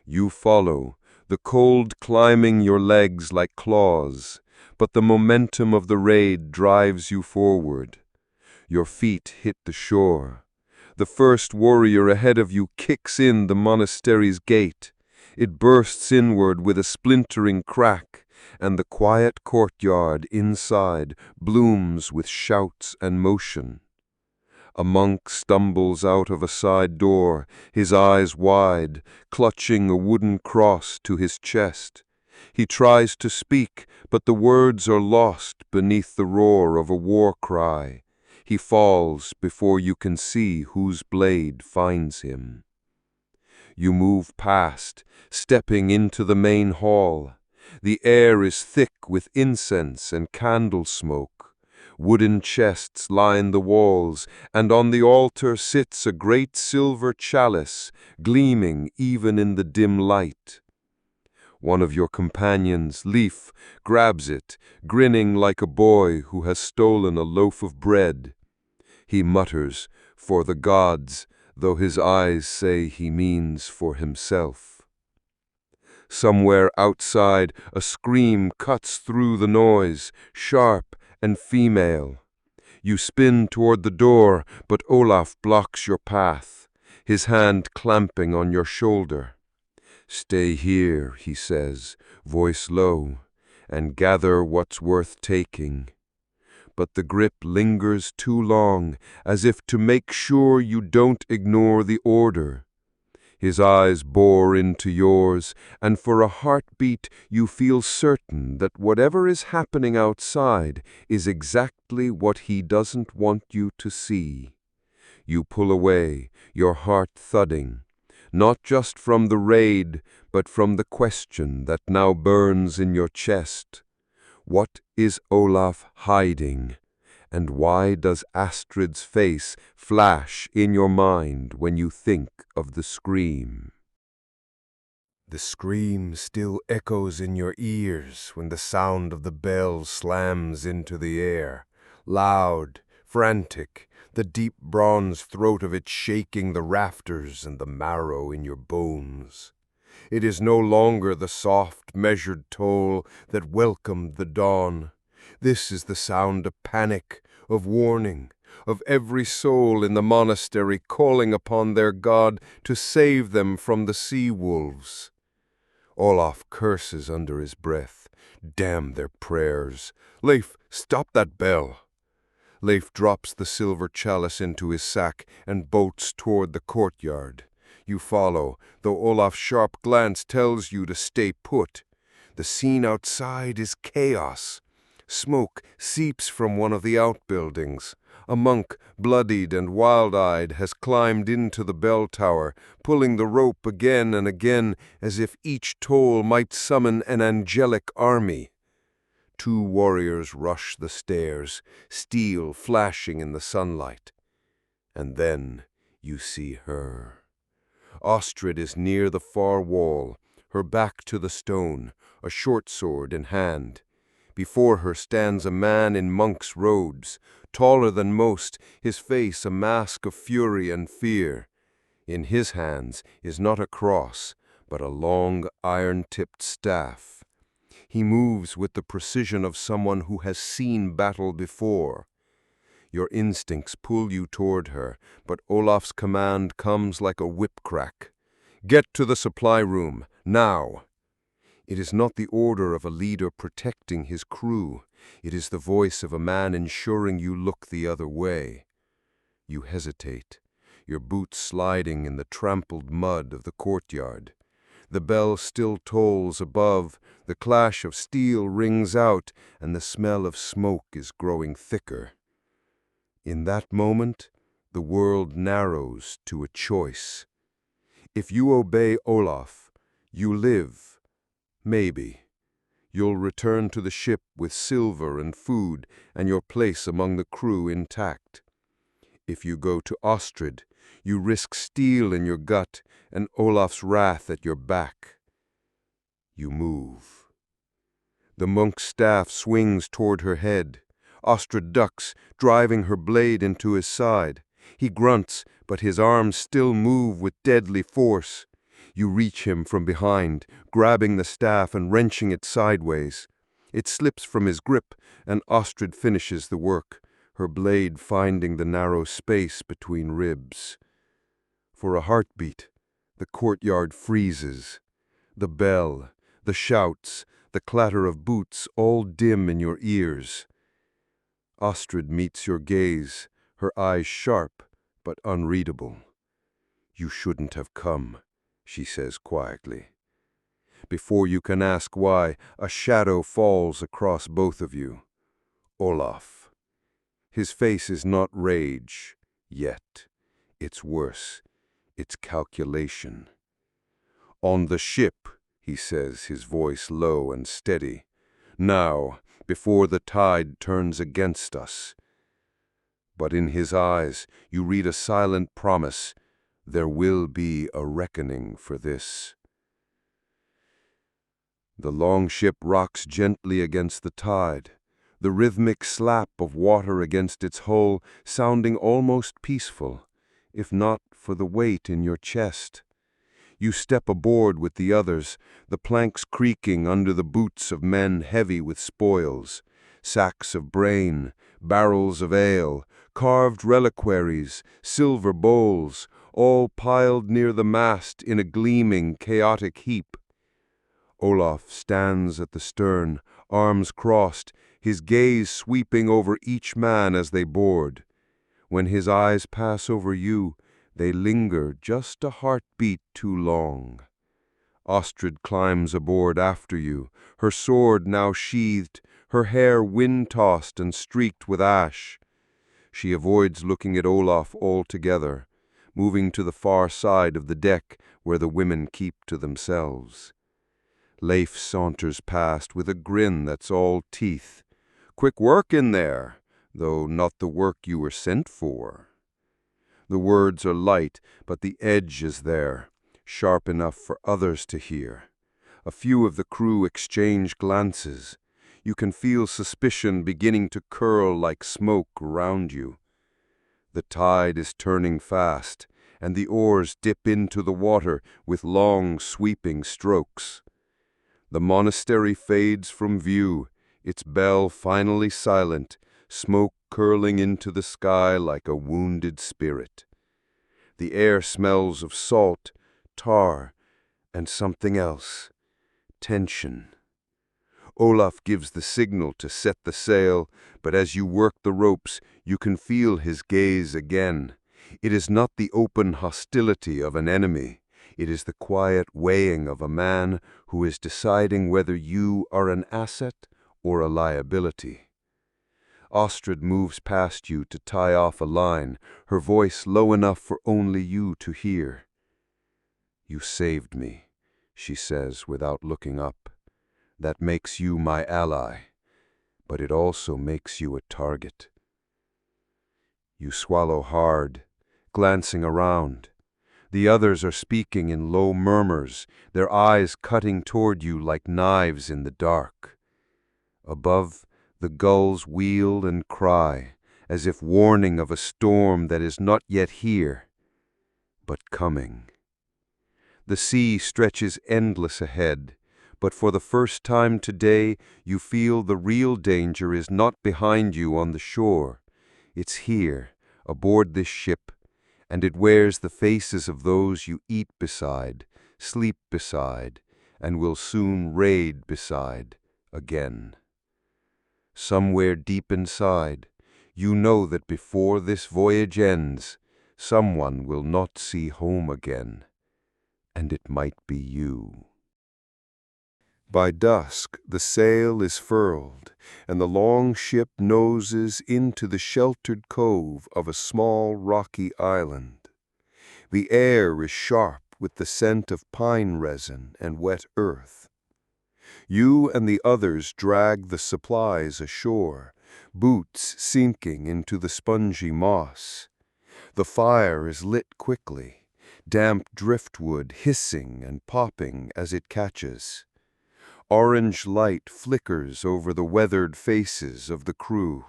You follow, the cold climbing your legs like claws, but the momentum of the raid drives you forward. Your feet hit the shore. The first warrior ahead of you kicks in the monastery's gate. It bursts inward with a splintering crack, and the quiet courtyard inside blooms with shouts and motion. A monk stumbles out of a side door, his eyes wide, clutching a wooden cross to his chest. He tries to speak, but the words are lost beneath the roar of a war cry. He falls before you can see whose blade finds him. You move past, stepping into the main hall. The air is thick with incense and candle smoke. Wooden chests line the walls, and on the altar sits a great silver chalice, gleaming even in the dim light. One of your companions, Leif, grabs it, grinning like a boy who has stolen a loaf of bread. He mutters, "For the gods," though his eyes say he means for himself. Somewhere outside, a scream cuts through the noise, sharp and female. You spin toward the door, but Olaf blocks your path, his hand clamping on your shoulder. "Stay here," he says, voice low, "and gather what's worth taking." But the grip lingers too long, as if to make sure you don't ignore the order. His eyes bore into yours, and for a heartbeat you feel certain that whatever is happening outside is exactly what he doesn't want you to see. You pull away, your heart thudding, not just from the raid, but from the question that now burns in your chest. What is Olaf hiding? And why does Astrid's face flash in your mind when you think of the scream? The scream still echoes in your ears when the sound of the bell slams into the air, loud, frantic, the deep bronze throat of it shaking the rafters and the marrow in your bones. It is no longer the soft, measured toll that welcomed the dawn. This is the sound of panic, of warning, of every soul in the monastery calling upon their god to save them from the sea wolves. Olaf curses under his breath. Damn their prayers. Leif, stop that bell. Leif drops the silver chalice into his sack and bolts toward the courtyard. You follow, though Olaf's sharp glance tells you to stay put. The scene outside is chaos. Smoke seeps from one of the outbuildings. A monk, bloodied and wild-eyed, has climbed into the bell tower, pulling the rope again and again as if each toll might summon an angelic army. Two warriors rush the stairs, steel flashing in the sunlight. And then you see her. Ostrid is near the far wall, her back to the stone, a short sword in hand. Before her stands a man in monk's robes, taller than most, his face a mask of fury and fear. In his hands is not a cross, but a long, iron-tipped staff. He moves with the precision of someone who has seen battle before. Your instincts pull you toward her, but Olaf's command comes like a whip crack. Get to the supply room, now! It is not the order of a leader protecting his crew. It is the voice of a man ensuring you look the other way. You hesitate, your boots sliding in the trampled mud of the courtyard. The bell still tolls above, the clash of steel rings out, and the smell of smoke is growing thicker. In that moment, the world narrows to a choice. If you obey Olaf, you live. Maybe. You'll return to the ship with silver and food and your place among the crew intact. If you go to Ostrid, you risk steel in your gut and Olaf's wrath at your back. You move. The monk's staff swings toward her head. Ostrid ducks, driving her blade into his side. He grunts, but his arms still move with deadly force. You reach him from behind, grabbing the staff and wrenching it sideways. It slips from his grip, and Ostrid finishes the work, her blade finding the narrow space between ribs. For a heartbeat, the courtyard freezes. The bell, the shouts, the clatter of boots all dim in your ears. Ostrid meets your gaze, her eyes sharp but unreadable. "You shouldn't have come," she says quietly. Before you can ask why, a shadow falls across both of you. Olaf. His face is not rage, yet. It's worse. It's calculation. "On the ship," he says, his voice low and steady. "Now, before the tide turns against us." But in his eyes, you read a silent promise. There will be a reckoning for this. The long ship rocks gently against the tide, the rhythmic slap of water against its hull sounding almost peaceful, if not for the weight in your chest. You step aboard with the others, the planks creaking under the boots of men heavy with spoils, sacks of grain, barrels of ale, carved reliquaries, silver bowls, all piled near the mast in a gleaming, chaotic heap. Olaf stands at the stern, arms crossed, his gaze sweeping over each man as they board. When his eyes pass over you, they linger just a heartbeat too long. Ostrid climbs aboard after you, her sword now sheathed, her hair wind-tossed and streaked with ash. She avoids looking at Olaf altogether, moving to the far side of the deck where the women keep to themselves. Leif saunters past with a grin that's all teeth. "Quick work in there, though not the work you were sent for." The words are light, but the edge is there, sharp enough for others to hear. A few of the crew exchange glances. You can feel suspicion beginning to curl like smoke around you. The tide is turning fast, and the oars dip into the water with long, sweeping strokes. The monastery fades from view, its bell finally silent, smoke curling into the sky like a wounded spirit. The air smells of salt, tar, and something else. Tension. Olaf gives the signal to set the sail, but as you work the ropes, you can feel his gaze again. It is not the open hostility of an enemy. It is the quiet weighing of a man who is deciding whether you are an asset or a liability. Astrid moves past you to tie off a line, her voice low enough for only you to hear. "You saved me," she says without looking up. "That makes you my ally, but it also makes you a target." You swallow hard, glancing around. The others are speaking in low murmurs, their eyes cutting toward you like knives in the dark. Above, the gulls wheel and cry, as if warning of a storm that is not yet here, but coming. The sea stretches endless ahead, but for the first time today you feel the real danger is not behind you on the shore. It's here, aboard this ship, and it wears the faces of those you eat beside, sleep beside, and will soon raid beside again. Somewhere deep inside, you know that before this voyage ends, someone will not see home again, and it might be you. By dusk, the sail is furled, and the long ship noses into the sheltered cove of a small rocky island. The air is sharp with the scent of pine resin and wet earth. You and the others drag the supplies ashore, boots sinking into the spongy moss. The fire is lit quickly, damp driftwood hissing and popping as it catches. Orange light flickers over the weathered faces of the crew,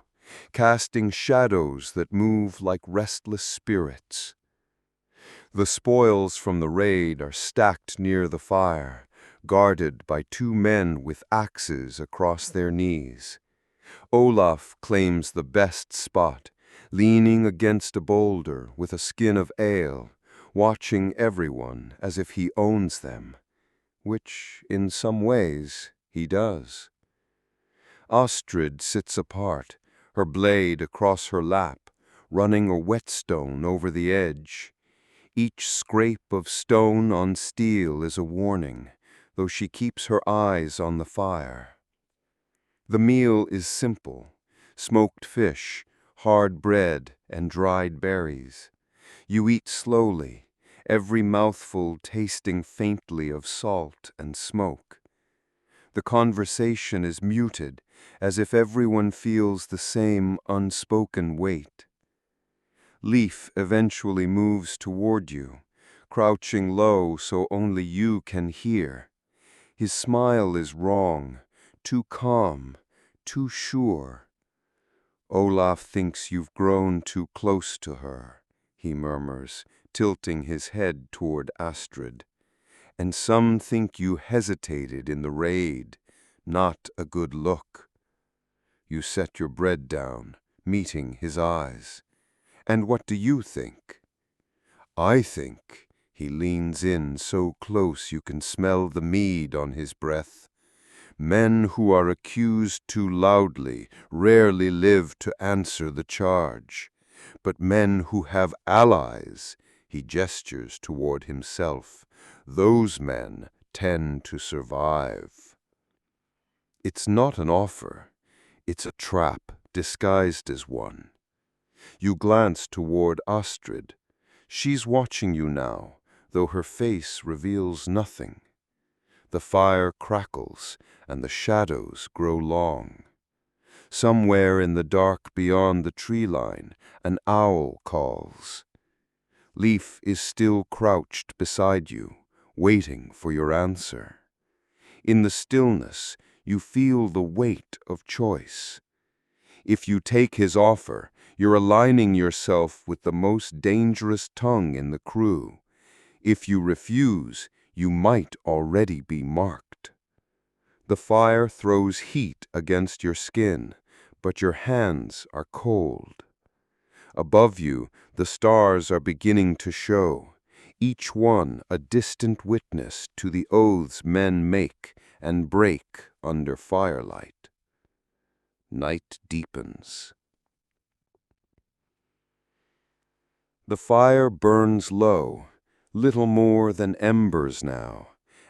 casting shadows that move like restless spirits. The spoils from the raid are stacked near the fire, guarded by two men with axes across their knees. Olaf claims the best spot, leaning against a boulder with a skin of ale, watching everyone as if he owns them, which, in some ways, he does. Astrid sits apart, her blade across her lap, running a whetstone over the edge. Each scrape of stone on steel is a warning, though she keeps her eyes on the fire. The meal is simple: smoked fish, hard bread, and dried berries. You eat slowly, every mouthful tasting faintly of salt and smoke. The conversation is muted, as if everyone feels the same unspoken weight. Leaf eventually moves toward you, crouching low so only you can hear. His smile is wrong, too calm, too sure. "Olaf thinks you've grown too close to her," he murmurs, tilting his head toward Astrid. "And some think you hesitated in the raid. Not a good look." You set your bread down, meeting his eyes. "And what do you think?" "I think," he leans in so close you can smell the mead on his breath, "men who are accused too loudly rarely live to answer the charge. But men who have allies," he gestures toward himself, "those men tend to survive." It's not an offer. It's a trap disguised as one. You glance toward Astrid. She's watching you now, though her face reveals nothing. The fire crackles, and the shadows grow long. Somewhere in the dark beyond the tree line, an owl calls. Leaf is still crouched beside you, waiting for your answer. In the stillness, you feel the weight of choice. If you take his offer, you're aligning yourself with the most dangerous tongue in the crew. If you refuse, you might already be marked. The fire throws heat against your skin, but your hands are cold. Above you, the stars are beginning to show, each one a distant witness to the oaths men make and break under firelight. Night deepens. The fire burns low, little more than embers now,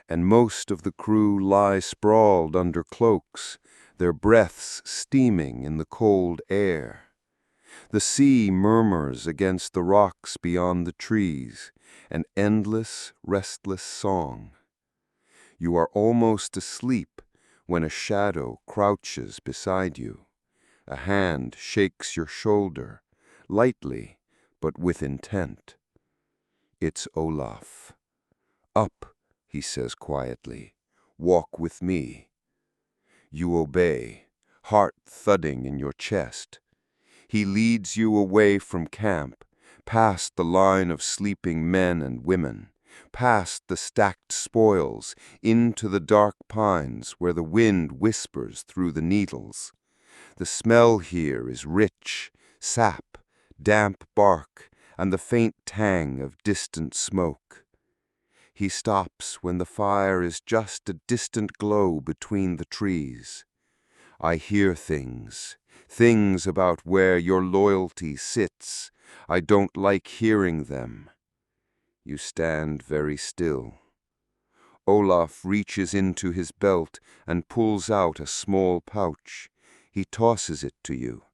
and most of the crew lie sprawled under cloaks, their breaths steaming in the cold air. The sea murmurs against the rocks beyond the trees, an endless, restless song. You are almost asleep when a shadow crouches beside you. A hand shakes your shoulder, lightly but with intent. It's Olaf. "Up," he says quietly. "Walk with me." You obey, heart thudding in your chest. He leads you away from camp, past the line of sleeping men and women, past the stacked spoils, into the dark pines where the wind whispers through the needles. The smell here is rich, sap, damp bark, and the faint tang of distant smoke. He stops when the fire is just a distant glow between the trees. "I hear things about where your loyalty sits. I don't like hearing them." You stand very still. Olaf reaches into his belt and pulls out a small pouch. He tosses it to you.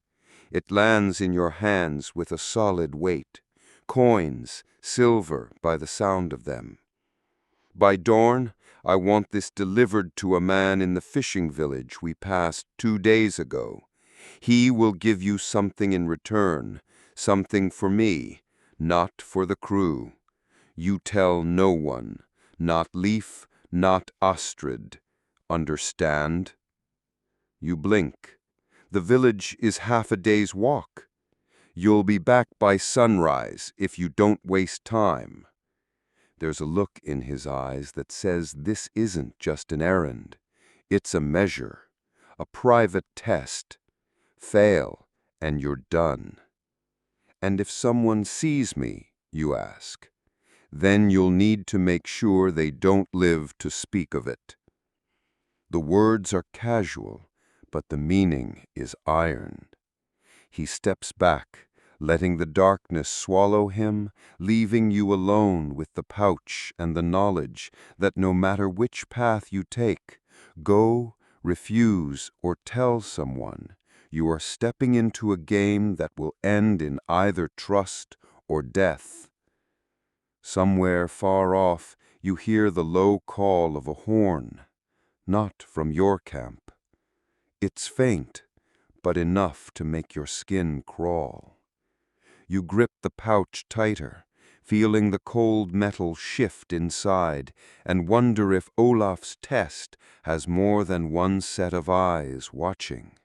It lands in your hands with a solid weight. Coins, silver by the sound of them. "By dawn, I want this delivered to a man in the fishing village we passed 2 days ago. He will give you something in return, something for me, not for the crew. You tell no one, not Leif, not Astrid. Understand?" You blink. The village is half a day's walk. "You'll be back by sunrise if you don't waste time." There's a look in his eyes that says this isn't just an errand. It's a measure, a private test. Fail, and you're done. "And if someone sees me," you ask, "then you'll need to make sure they don't live to speak of it." The words are casual, but the meaning is iron. He steps back, letting the darkness swallow him, leaving you alone with the pouch and the knowledge that no matter which path you take, go, refuse, or tell someone, you are stepping into a game that will end in either trust or death. Somewhere far off, you hear the low call of a horn, not from your camp. It's faint, but enough to make your skin crawl. You grip the pouch tighter, feeling the cold metal shift inside, and wonder if Olaf's test has more than one set of eyes watching.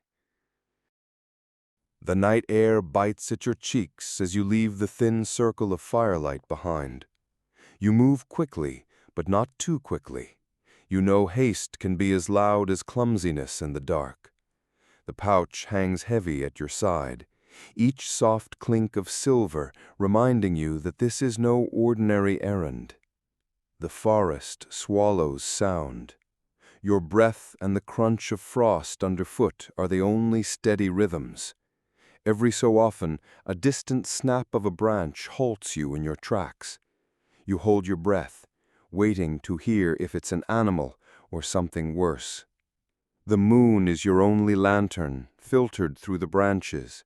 The night air bites at your cheeks as you leave the thin circle of firelight behind. You move quickly, but not too quickly. You know haste can be as loud as clumsiness in the dark. The pouch hangs heavy at your side, each soft clink of silver reminding you that this is no ordinary errand. The forest swallows sound. Your breath and the crunch of frost underfoot are the only steady rhythms. Every so often, a distant snap of a branch halts you in your tracks. You hold your breath, waiting to hear if it's an animal or something worse. The moon is your only lantern, filtered through the branches.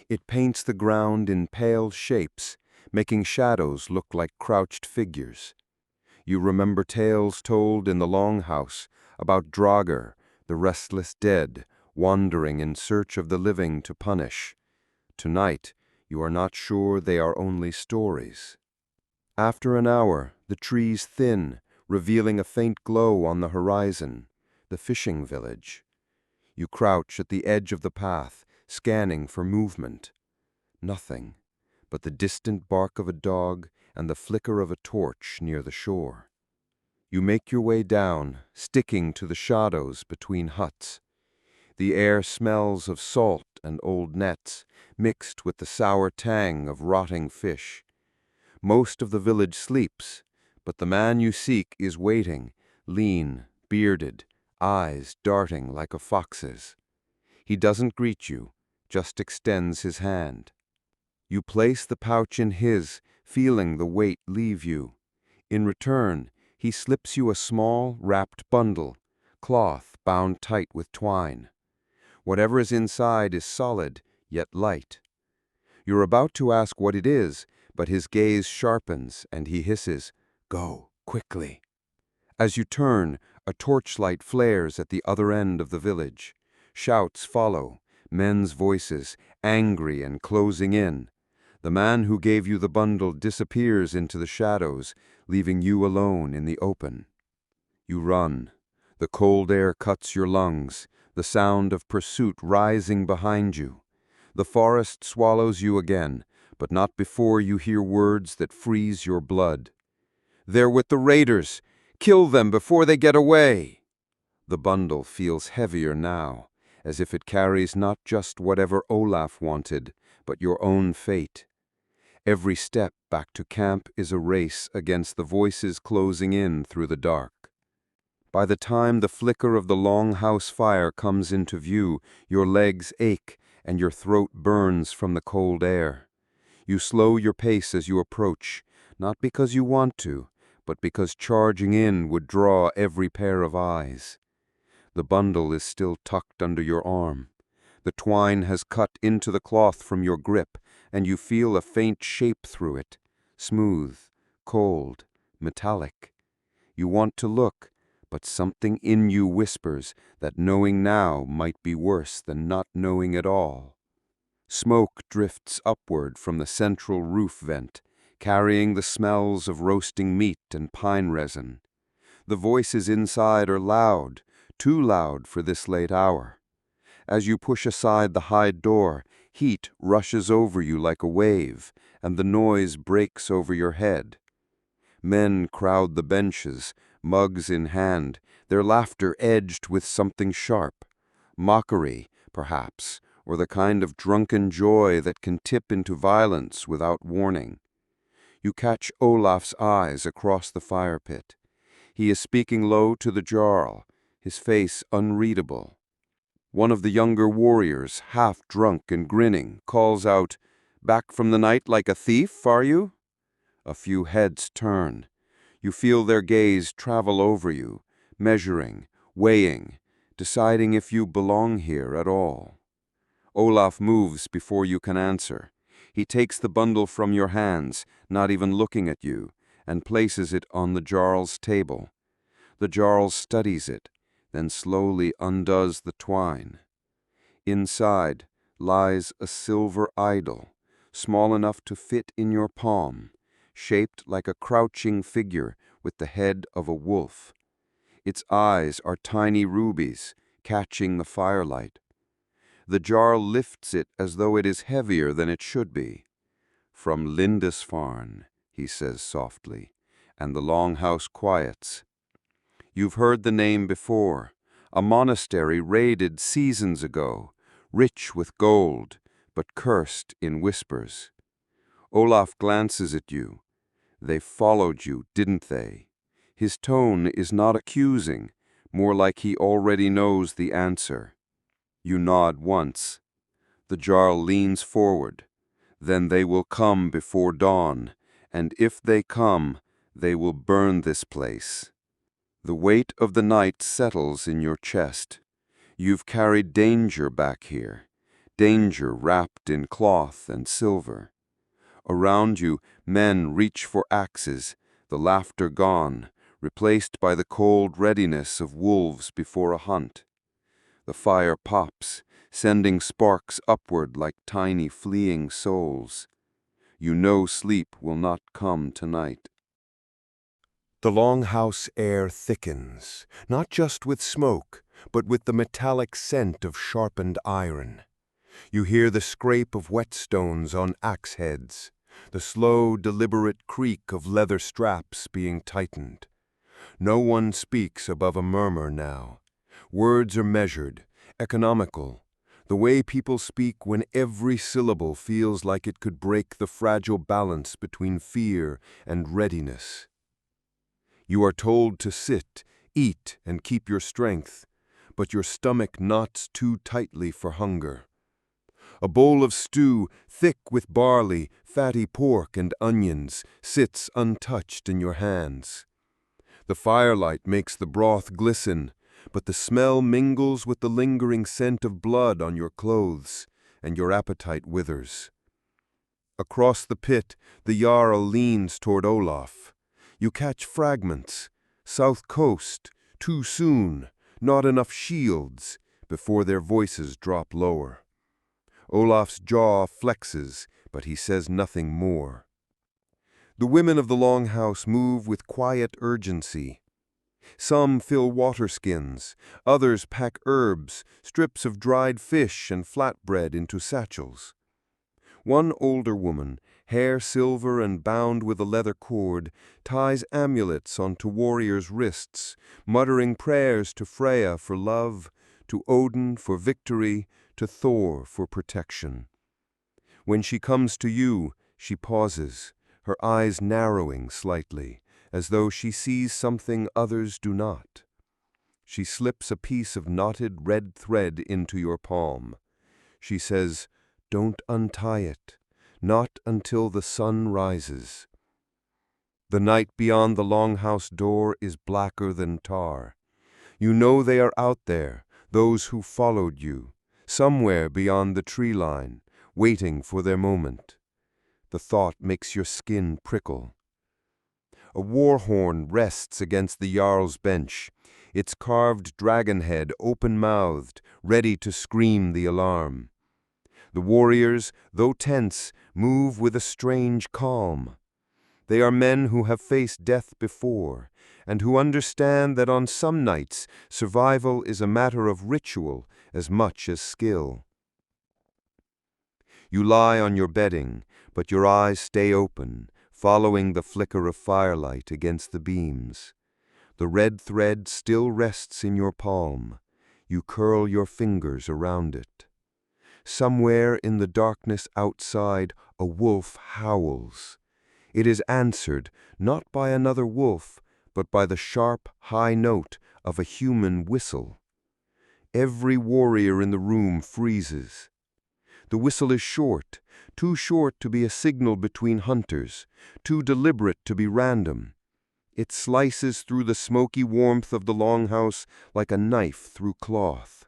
It paints the ground in pale shapes, making shadows look like crouched figures. You remember tales told in the Longhouse about Draugr, the restless dead, wandering in search of the living to punish. Tonight, you are not sure they are only stories. After an hour, the trees thin, revealing a faint glow on the horizon, the fishing village. You crouch at the edge of the path, scanning for movement. Nothing, but the distant bark of a dog and the flicker of a torch near the shore. You make your way down, sticking to the shadows between huts. The air smells of salt and old nets, mixed with the sour tang of rotting fish. Most of the village sleeps, but the man you seek is waiting, lean, bearded, eyes darting like a fox's. He doesn't greet you, just extends his hand. You place the pouch in his, feeling the weight leave you. In return, he slips you a small, wrapped bundle, cloth bound tight with twine. Whatever is inside is solid, yet light. You're about to ask what it is, but his gaze sharpens and he hisses, "Go, quickly." As you turn, a torchlight flares at the other end of the village. Shouts follow, men's voices, angry and closing in. The man who gave you the bundle disappears into the shadows, leaving you alone in the open. You run. The cold air cuts your lungs, the sound of pursuit rising behind you. The forest swallows you again, but not before you hear words that freeze your blood. "They're with the raiders! Kill them before they get away!" The bundle feels heavier now, as if it carries not just whatever Olaf wanted, but your own fate. Every step back to camp is a race against the voices closing in through the dark. By the time the flicker of the Longhouse fire comes into view, your legs ache and your throat burns from the cold air. You slow your pace as you approach, not because you want to, but because charging in would draw every pair of eyes. The bundle is still tucked under your arm. The twine has cut into the cloth from your grip, and you feel a faint shape through it, smooth, cold, metallic. You want to look, but something in you whispers that knowing now might be worse than not knowing at all. Smoke drifts upward from the central roof vent, carrying the smells of roasting meat and pine resin. The voices inside are loud, too loud for this late hour. As you push aside the hide door, heat rushes over you like a wave, and the noise breaks over your head. Men crowd the benches, mugs in hand, their laughter edged with something sharp. Mockery, perhaps, or the kind of drunken joy that can tip into violence without warning. You catch Olaf's eyes across the fire pit. He is speaking low to the Jarl, his face unreadable. One of the younger warriors, half drunk and grinning, calls out, "Back from the night like a thief, are you?" A few heads turn. You feel their gaze travel over you, measuring, weighing, deciding if you belong here at all. Olaf moves before you can answer. He takes the bundle from your hands, not even looking at you, and places it on the Jarl's table. The Jarl studies it, then slowly undoes the twine. Inside lies a silver idol, small enough to fit in your palm, shaped like a crouching figure with the head of a wolf. Its eyes are tiny rubies, catching the firelight. The Jarl lifts it as though it is heavier than it should be. "From Lindisfarne," he says softly, and the Longhouse quiets. "You've heard the name before. A monastery raided seasons ago, rich with gold, but cursed in whispers." Olaf glances at you. "They followed you, didn't they?" His tone is not accusing, more like he already knows the answer. You nod once. The Jarl leans forward. "Then they will come before dawn, and if they come, they will burn this place." The weight of the night settles in your chest. You've carried danger back here, danger wrapped in cloth and silver. Around you, men reach for axes, the laughter gone, replaced by the cold readiness of wolves before a hunt. The fire pops, sending sparks upward like tiny fleeing souls. You know sleep will not come tonight. The Longhouse air thickens, not just with smoke, but with the metallic scent of sharpened iron. You hear the scrape of whetstones on axe heads, the slow, deliberate creak of leather straps being tightened. No one speaks above a murmur now. Words are measured, economical, the way people speak when every syllable feels like it could break the fragile balance between fear and readiness. You are told to sit, Eat and keep your strength, but your stomach knots too tightly for hunger. A bowl of stew, thick with barley, fatty pork, and onions, sits untouched in your hands. The firelight makes the broth glisten, but the smell mingles with the lingering scent of blood on your clothes, and your appetite withers. Across the pit, the Jarl leans toward Olaf. You catch fragments. South coast, too soon, not enough shields, before their voices drop lower. Olaf's jaw flexes, but he says nothing more. The women of the Longhouse move with quiet urgency. Some fill water skins, others pack herbs, strips of dried fish and flatbread into satchels. One older woman, hair silver and bound with a leather cord, ties amulets onto warriors' wrists, muttering prayers to Freya for love, to Odin for victory, to Thor for protection. When she comes to you, she pauses, her eyes narrowing slightly, as though she sees something others do not. She slips a piece of knotted red thread into your palm. She says, "Don't untie it, not until the sun rises." The night beyond the Longhouse door is blacker than tar. You know they are out there, those who followed you, somewhere beyond the tree line, waiting for their moment. The thought makes your skin prickle. A war horn rests against the Jarl's bench, its carved dragon head open-mouthed, ready to scream the alarm. The warriors, though tense, move with a strange calm. They are men who have faced death before, and who understand that on some nights survival is a matter of ritual as much as skill. You lie on your bedding, but your eyes stay open, following the flicker of firelight against the beams. The red thread still rests in your palm. You curl your fingers around it. Somewhere in the darkness outside, a wolf howls. It is answered not by another wolf, but by the sharp, high note of a human whistle. Every warrior in the room freezes. The whistle is short, too short to be a signal between hunters, too deliberate to be random. It slices through the smoky warmth of the Longhouse like a knife through cloth.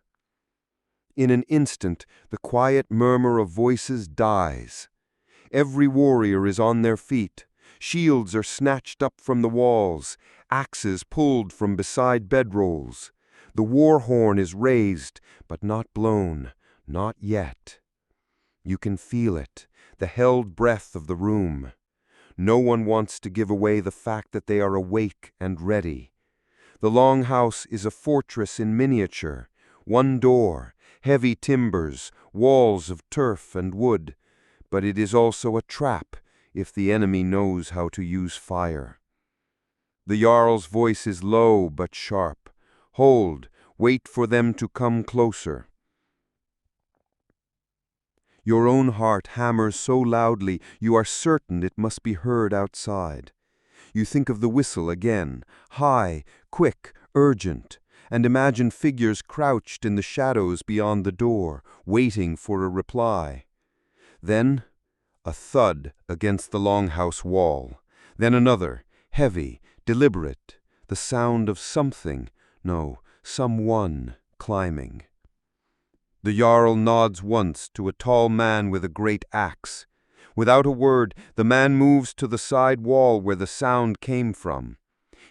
In an instant, the quiet murmur of voices dies. Every warrior is on their feet. Shields are snatched up from the walls, axes pulled from beside bedrolls. The war horn is raised, but not blown, not yet. You can feel it, the held breath of the room. No one wants to give away the fact that they are awake and ready. The Longhouse is a fortress in miniature, one door, heavy timbers, walls of turf and wood, but it is also a trap if the enemy knows how to use fire. The Jarl's voice is low but sharp. Hold, wait for them to come closer. Your own heart hammers so loudly you are certain it must be heard outside. You think of the whistle again, high, quick, urgent, and imagine figures crouched in the shadows beyond the door, waiting for a reply. Then, a thud against the Longhouse wall. Then another, heavy, deliberate, the sound of something, no, someone, climbing. The Jarl nods once to a tall man with a great axe. Without a word, the man moves to the side wall where the sound came from.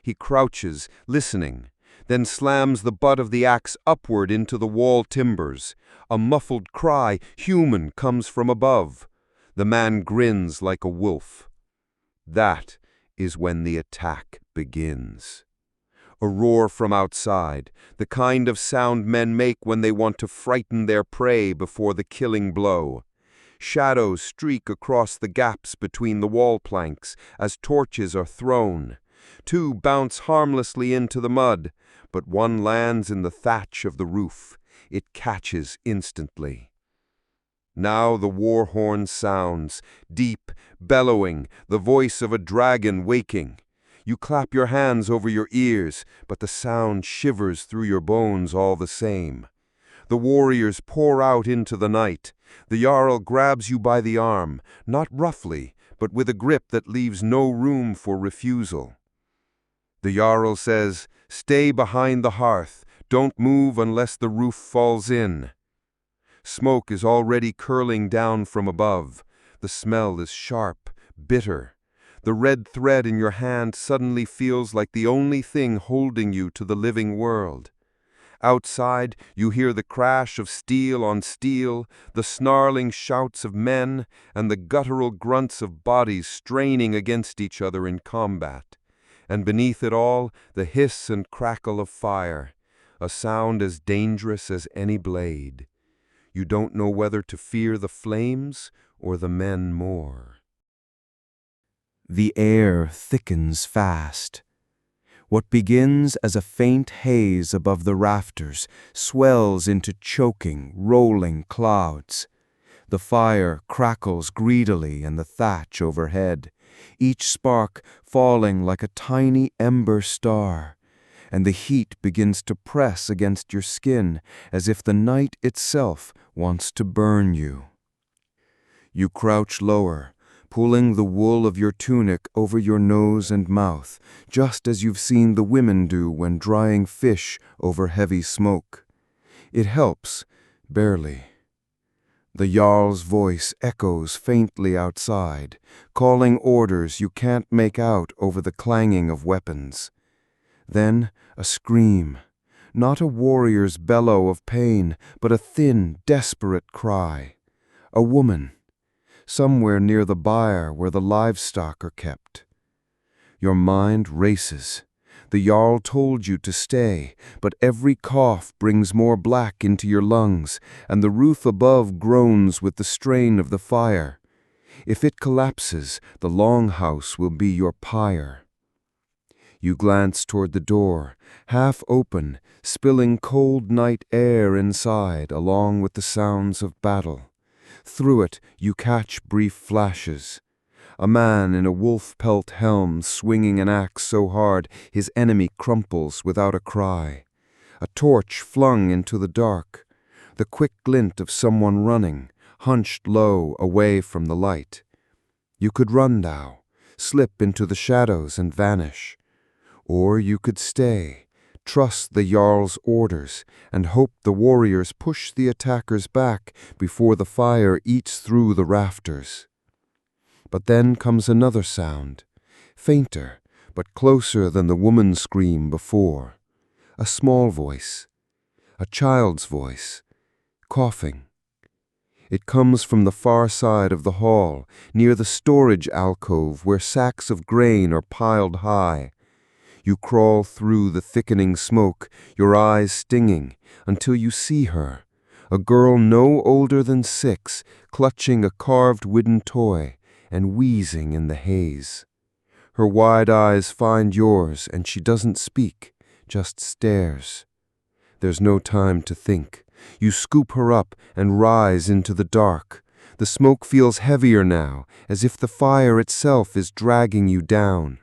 He crouches, listening, then slams the butt of the axe upward into the wall timbers. A muffled cry, human, comes from above. The man grins like a wolf. That is when the attack begins. A roar from outside, the kind of sound men make when they want to frighten their prey before the killing blow. Shadows streak across the gaps between the wall planks as torches are thrown. Two bounce harmlessly into the mud, but one lands in the thatch of the roof. It catches instantly. Now the war horn sounds, deep, bellowing, the voice of a dragon waking. You clap your hands over your ears, but the sound shivers through your bones all the same. The warriors pour out into the night. The Jarl grabs you by the arm, not roughly, but with a grip that leaves no room for refusal. The Jarl says, "Stay behind the hearth. Don't move unless the roof falls in." Smoke is already curling down from above. The smell is sharp, bitter. The red thread in your hand suddenly feels like the only thing holding you to the living world. Outside, you hear the crash of steel on steel, the snarling shouts of men, and the guttural grunts of bodies straining against each other in combat. And beneath it all, the hiss and crackle of fire, a sound as dangerous as any blade. You don't know whether to fear the flames or the men more. The air thickens fast. What begins as a faint haze above the rafters swells into choking, rolling clouds. The fire crackles greedily in the thatch overhead, each spark falling like a tiny ember star, and the heat begins to press against your skin as if the night itself wants to burn you. You crouch lower, pulling the wool of your tunic over your nose and mouth, just as you've seen the women do when drying fish over heavy smoke. It helps, barely. The Jarl's voice echoes faintly outside, calling orders you can't make out over the clanging of weapons. Then a scream, not a warrior's bellow of pain, but a thin, desperate cry. A woman, somewhere near the byre where the livestock are kept. Your mind races. The Jarl told you to stay, but every cough brings more black into your lungs, and the roof above groans with the strain of the fire. If it collapses, the Longhouse will be your pyre. You glance toward the door, half open, spilling cold night air inside along with the sounds of battle. Through it, you catch brief flashes. A man in a wolf pelt helm swinging an axe so hard his enemy crumples without a cry. A torch flung into the dark. The quick glint of someone running, hunched low away from the light. You could run now, slip into the shadows and vanish. Or you could stay, trust the Jarl's orders, and hope the warriors push the attackers back before the fire eats through the rafters. But then comes another sound, fainter, but closer than the woman's scream before. A small voice, a child's voice, coughing. It comes from the far side of the hall, near the storage alcove where sacks of grain are piled high. You crawl through the thickening smoke, your eyes stinging, until you see her, a girl no older than 6, clutching a carved wooden toy and wheezing in the haze. Her wide eyes find yours, and she doesn't speak, just stares. There's no time to think. You scoop her up and rise into the dark. The smoke feels heavier now, as if the fire itself is dragging you down.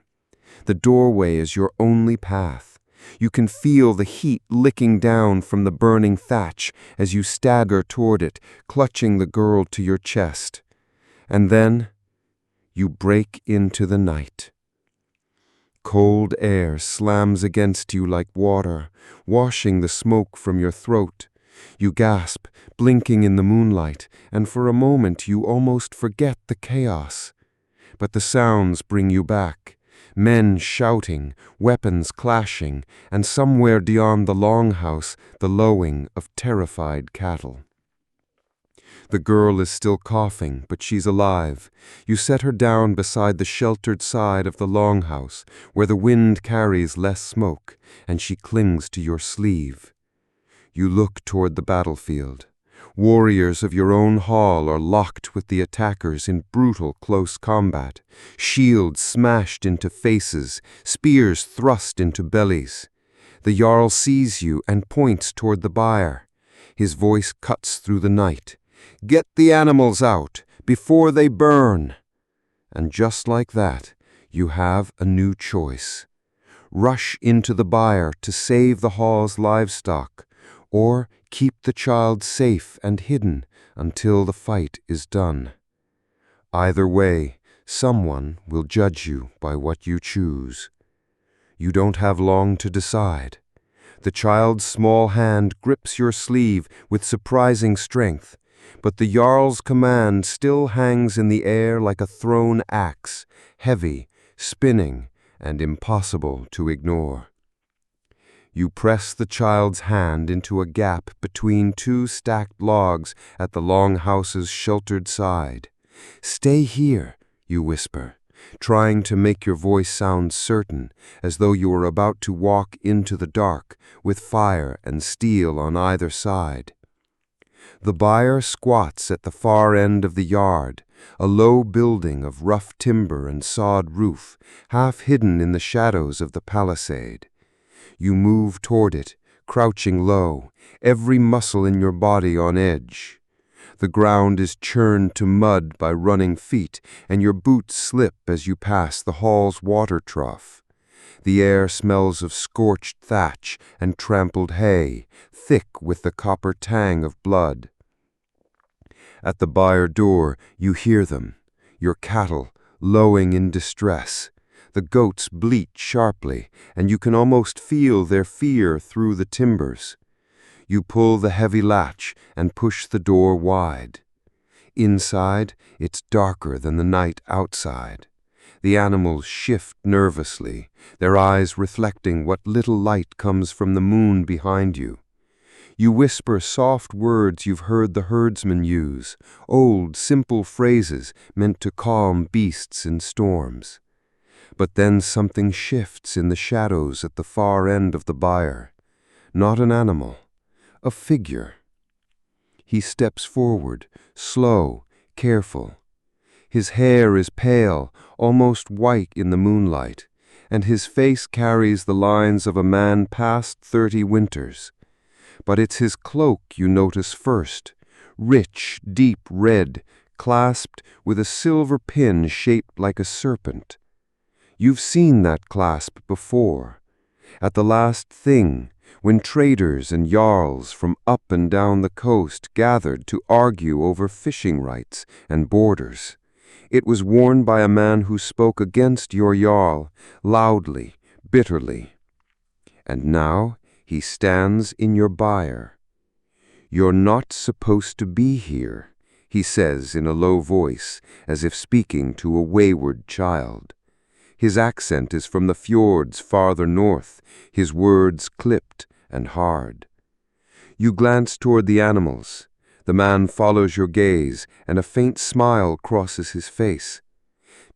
The doorway is your only path. You can feel the heat licking down from the burning thatch as you stagger toward it, clutching the girl to your chest. And then you break into the night. Cold air slams against you like water, washing the smoke from your throat. You gasp, blinking in the moonlight, and for a moment you almost forget the chaos. But the sounds bring you back. Men shouting, weapons clashing, and somewhere beyond the Longhouse, the lowing of terrified cattle. The girl is still coughing, but she's alive. You set her down beside the sheltered side of the Longhouse, where the wind carries less smoke, and she clings to your sleeve. You look toward the battlefield. Warriors of your own hall are locked with the attackers in brutal close combat, shields smashed into faces, spears thrust into bellies. The Jarl sees you and points toward the byre. His voice cuts through the night. "Get the animals out, before they burn!" And just like that, You have a new choice. Rush into the byre to save the hall's livestock, or keep the child safe and hidden until the fight is done. Either way, someone will judge you by what you choose. You don't have long to decide. The child's small hand grips your sleeve with surprising strength, but the Jarl's command still hangs in the air like a thrown axe, heavy, spinning, and impossible to ignore. You press the child's hand into a gap between two stacked logs at the longhouse's sheltered side. "Stay here," you whisper, trying to make your voice sound certain, as though you were about to walk into the dark, with fire and steel on either side. The byre squats at the far end of the yard, a low building of rough timber and sod roof, half hidden in the shadows of the palisade. You move toward it, crouching low, every muscle in your body on edge. The ground is churned to mud by running feet, and your boots slip as you pass the hall's water trough. The air smells of scorched thatch and trampled hay, thick with the copper tang of blood. At the byre door, you hear them, your cattle lowing in distress. The goats bleat sharply, and you can almost feel their fear through the timbers. You pull the heavy latch and push the door wide. Inside, it's darker than the night outside. The animals shift nervously, their eyes reflecting what little light comes from the moon behind you. You whisper soft words you've heard the herdsmen use, old, simple phrases meant to calm beasts in storms. But then something shifts in the shadows at the far end of the byre. Not an animal, a figure. He steps forward, slow, careful. His hair is pale, almost white in the moonlight, and his face carries the lines of a man past 30 winters. But it's his cloak you notice first, rich, deep red, clasped with a silver pin shaped like a serpent. You've seen that clasp before, at the last thing, when traders and jarls from up and down the coast gathered to argue over fishing rights and borders. It was worn by a man who spoke against your jarl, loudly, bitterly. And now he stands in your byre. "You're not supposed to be here," he says in a low voice, as if speaking to a wayward child. His accent is from the fjords farther north, his words clipped and hard. You glance toward the animals. The man follows your gaze, and a faint smile crosses his face.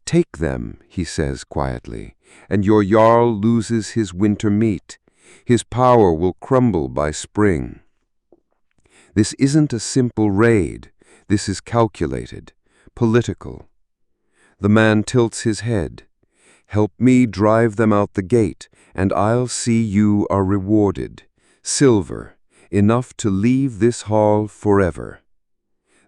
"Take them," he says quietly, "and your jarl loses his winter meat. His power will crumble by spring." This isn't a simple raid. This is calculated, political. The man tilts his head. "Help me drive them out the gate, and I'll see you are rewarded. Silver, enough to leave this hall forever."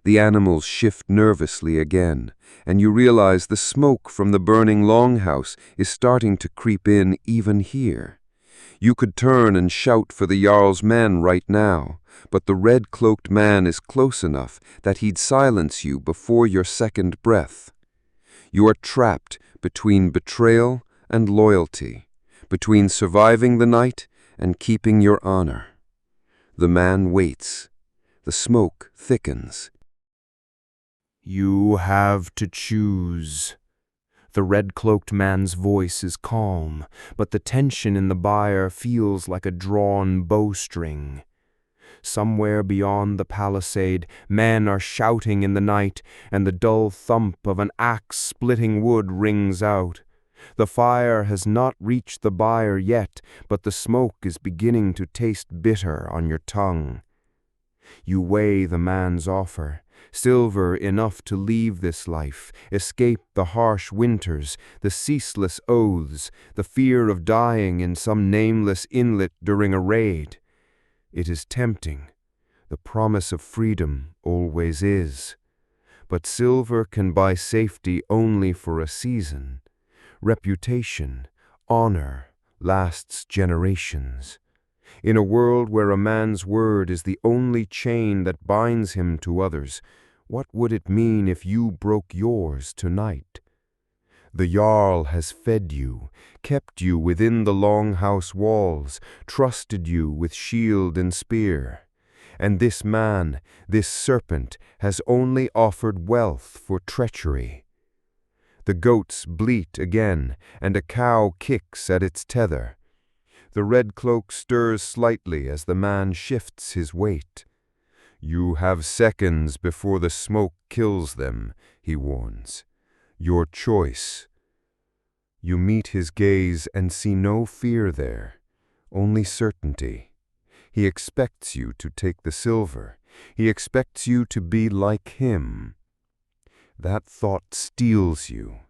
The animals shift nervously again, and you realize the smoke from the burning longhouse is starting to creep in even here. You could turn and shout for the jarl's men right now, but the red-cloaked man is close enough that he'd silence you before your second breath. You are trapped between betrayal and loyalty, between surviving the night and keeping your honor. The man waits. The smoke thickens. "You have to choose." The red-cloaked man's voice is calm, but the tension in the byre feels like a drawn bowstring. Somewhere beyond the palisade, men are shouting in the night, and the dull thump of an axe splitting wood rings out. The fire has not reached the byre yet, but the smoke is beginning to taste bitter on your tongue. You weigh the man's offer. Silver enough to leave this life, escape the harsh winters, the ceaseless oaths, the fear of dying in some nameless inlet during a raid. It is tempting. The promise of freedom always is. But silver can buy safety only for a season. Reputation, honor, lasts generations. In a world where a man's word is the only chain that binds him to others, what would it mean if you broke yours tonight? The Jarl has fed you, kept you within the Longhouse walls, trusted you with shield and spear. And this man, this serpent, has only offered wealth for treachery. The goats bleat again, and a cow kicks at its tether. The red cloak stirs slightly as the man shifts his weight. You have seconds before the smoke kills them, he warns. Your choice. You meet his gaze and see no fear there, only certainty. He expects you to take the silver. He expects you to be like him. That thought steals you.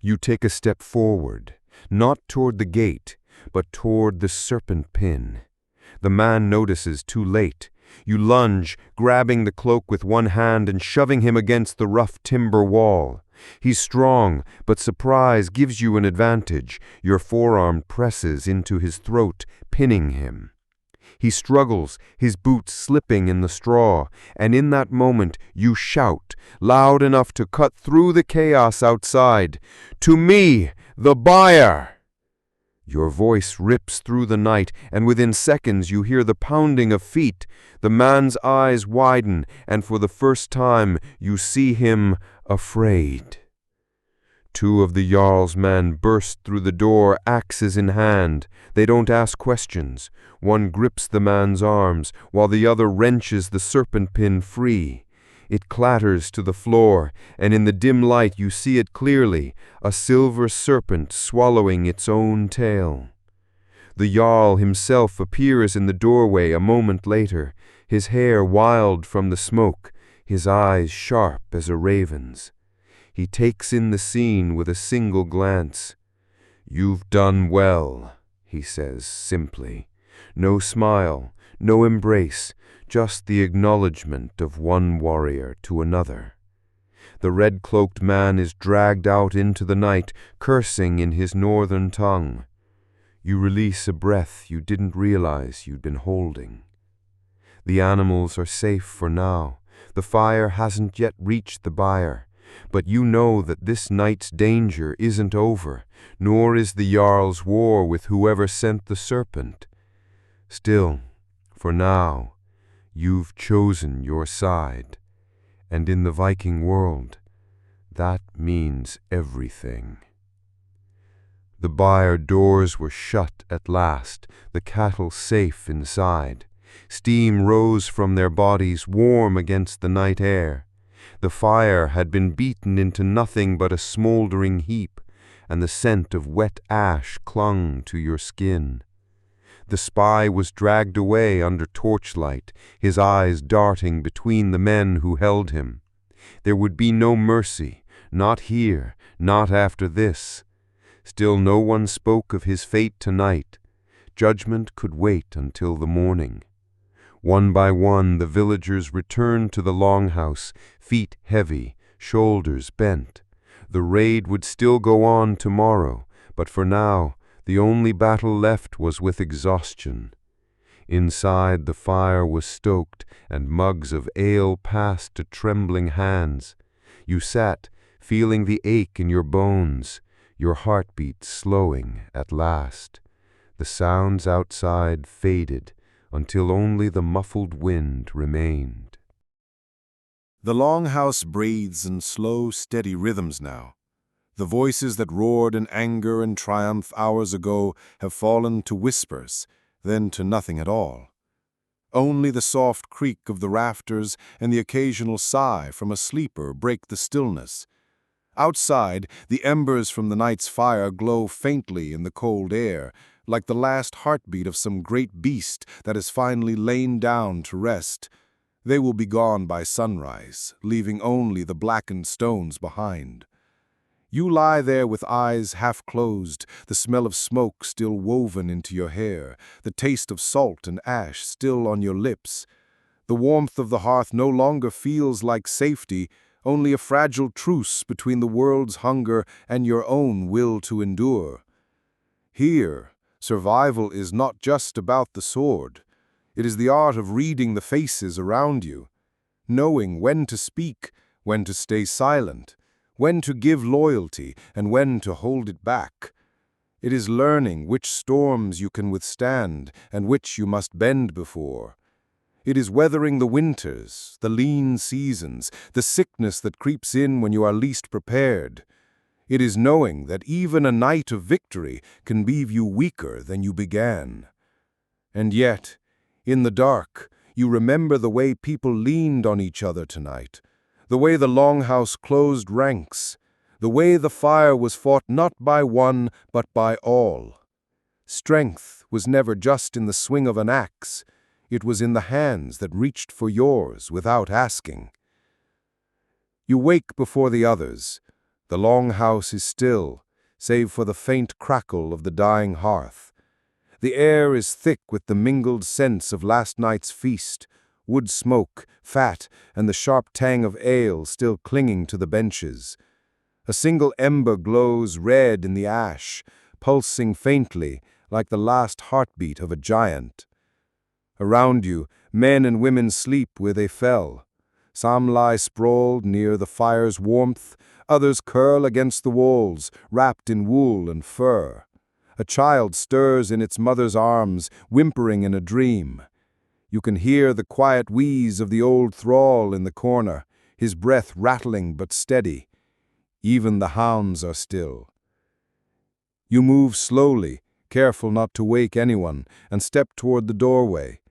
You take a step forward, not toward the gate, but toward the serpent pin. The man notices too late. You lunge, grabbing the cloak with one hand and shoving him against the rough timber wall. He's strong, but surprise gives you an advantage. Your forearm presses into his throat, pinning him. He struggles, his boots slipping in the straw, and in that moment you shout, loud enough to cut through the chaos outside, "To me, the buyer!" Your voice rips through the night, and within seconds you hear the pounding of feet. The man's eyes widen, and for the first time you see him afraid. Two of the Jarl's men burst through the door, axes in hand. They don't ask questions. One grips the man's arms, while the other wrenches the serpent pin free. It clatters to the floor, and in the dim light you see it clearly, a silver serpent swallowing its own tail. The Jarl himself appears in the doorway a moment later, his hair wild from the smoke, his eyes sharp as a raven's. He takes in the scene with a single glance. "You've done well," he says simply. No smile, no embrace, just the acknowledgement of one warrior to another. The red-cloaked man is dragged out into the night, cursing in his northern tongue. You release a breath you didn't realize you'd been holding. The animals are safe for now. The fire hasn't yet reached the buyer. But you know that this night's danger isn't over, nor is the Jarl's war with whoever sent the serpent. Still, for now, you've chosen your side, and in the Viking world, that means everything. The byre doors were shut at last, the cattle safe inside. Steam rose from their bodies, warm against the night air. The fire had been beaten into nothing but a smoldering heap, and the scent of wet ash clung to your skin. The spy was dragged away under torchlight, his eyes darting between the men who held him. There would be no mercy, not here, not after this. Still no one spoke of his fate tonight. Judgment could wait until the morning. One by one the villagers returned to the Longhouse, feet heavy, shoulders bent. The raid would still go on tomorrow, but for now the only battle left was with exhaustion. Inside the fire was stoked, and mugs of ale passed to trembling hands. You sat, feeling the ache in your bones, your heartbeat slowing at last. The sounds outside faded, until only the muffled wind remained. The Longhouse breathes in slow, steady rhythms now. The voices that roared in anger and triumph hours ago have fallen to whispers, then to nothing at all. Only the soft creak of the rafters and the occasional sigh from a sleeper break the stillness. Outside, the embers from the night's fire glow faintly in the cold air, like the last heartbeat of some great beast that has finally lain down to rest. They will be gone by sunrise, leaving only the blackened stones behind. You lie there with eyes half closed, the smell of smoke still woven into your hair, the taste of salt and ash still on your lips. The warmth of the hearth no longer feels like safety, only a fragile truce between the world's hunger and your own will to endure. Here, survival is not just about the sword. It is the art of reading the faces around you, knowing when to speak, when to stay silent, when to give loyalty, and when to hold it back. It is learning which storms you can withstand and which you must bend before. It is weathering the winters, the lean seasons, the sickness that creeps in when you are least prepared. It is knowing that even a night of victory can leave you weaker than you began. And yet, in the dark, you remember the way people leaned on each other tonight, the way the Longhouse closed ranks, the way the fire was fought not by one but by all. Strength was never just in the swing of an axe. It was in the hands that reached for yours without asking. You wake before the others. The Longhouse is still, save for the faint crackle of the dying hearth. The air is thick with the mingled scents of last night's feast, wood smoke, fat, and the sharp tang of ale still clinging to the benches. A single ember glows red in the ash, pulsing faintly like the last heartbeat of a giant. Around you, men and women sleep where they fell. Some lie sprawled near the fire's warmth, others curl against the walls, wrapped in wool and fur. A child stirs in its mother's arms, whimpering in a dream. You can hear the quiet wheeze of the old thrall in the corner, his breath rattling but steady. Even the hounds are still. You move slowly, careful not to wake anyone, and step toward the doorway.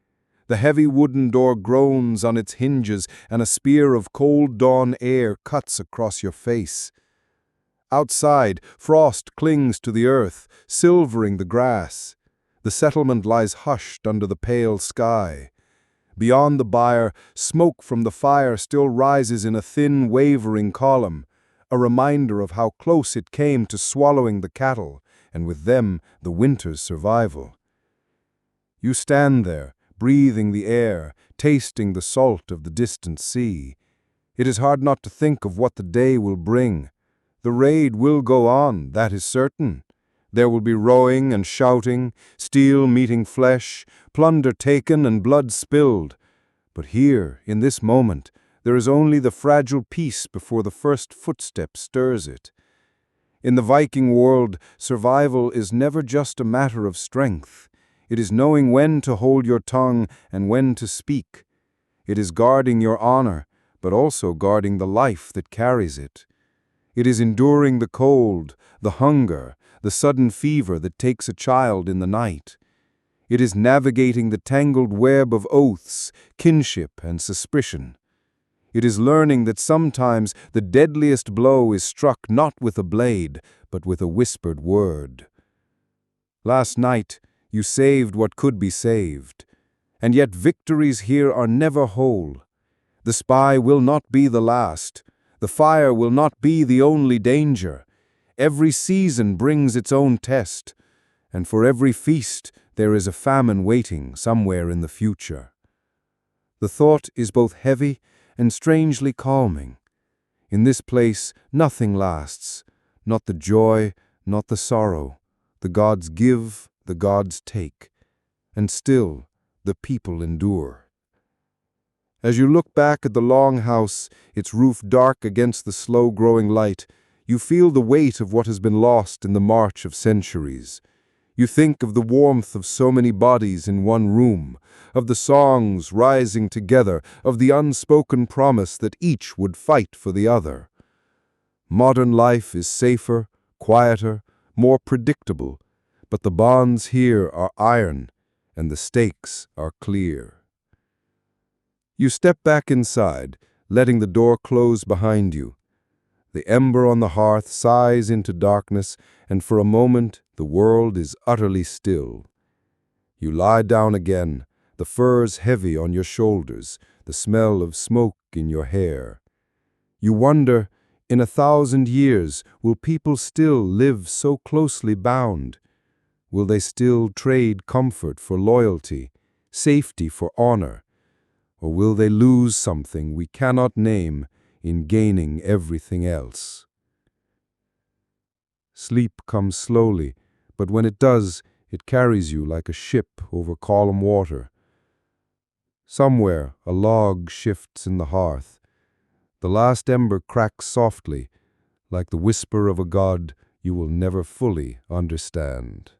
The heavy wooden door groans on its hinges, and a spear of cold dawn air cuts across your face. Outside, frost clings to the earth, silvering the grass. The settlement lies hushed under the pale sky. Beyond the byre, smoke from the fire still rises in a thin, wavering column, a reminder of how close it came to swallowing the cattle, and with them the winter's survival. You stand there, breathing the air, tasting the salt of the distant sea. It is hard not to think of what the day will bring. The raid will go on, that is certain. There will be rowing and shouting, steel meeting flesh, plunder taken and blood spilled. But here, in this moment, there is only the fragile peace before the first footstep stirs it. In the Viking world, survival is never just a matter of strength. It is knowing when to hold your tongue and when to speak. It is guarding your honor, but also guarding the life that carries it. It is enduring the cold, the hunger, the sudden fever that takes a child in the night. It is navigating the tangled web of oaths, kinship, and suspicion. It is learning that sometimes the deadliest blow is struck not with a blade, but with a whispered word. Last night, you saved what could be saved, and yet victories here are never whole. The spy will not be the last. The fire will not be the only danger. Every season brings its own test, and for every feast there is a famine waiting somewhere in the future. The thought is both heavy and strangely calming. In this place, nothing lasts, not the joy, not the sorrow. The gods give, the gods take, and still the people endure. As you look back at the Longhouse, its roof dark against the slow-growing light, you feel the weight of what has been lost in the march of centuries. You think of the warmth of so many bodies in one room, of the songs rising together, of the unspoken promise that each would fight for the other. Modern life is safer, quieter, more predictable, but the bonds here are iron, and the stakes are clear. You step back inside, letting the door close behind you. The ember on the hearth sighs into darkness, and for a moment the world is utterly still. You lie down again, the furs heavy on your shoulders, the smell of smoke in your hair. You wonder, in 1,000 years, will people still live so closely bound? Will they still trade comfort for loyalty, safety for honor? Or will they lose something we cannot name in gaining everything else. Sleep comes slowly, but when it does, it carries you like a ship over calm water. Somewhere, a log shifts in the hearth. The last ember cracks softly, like the whisper of a god you will never fully understand.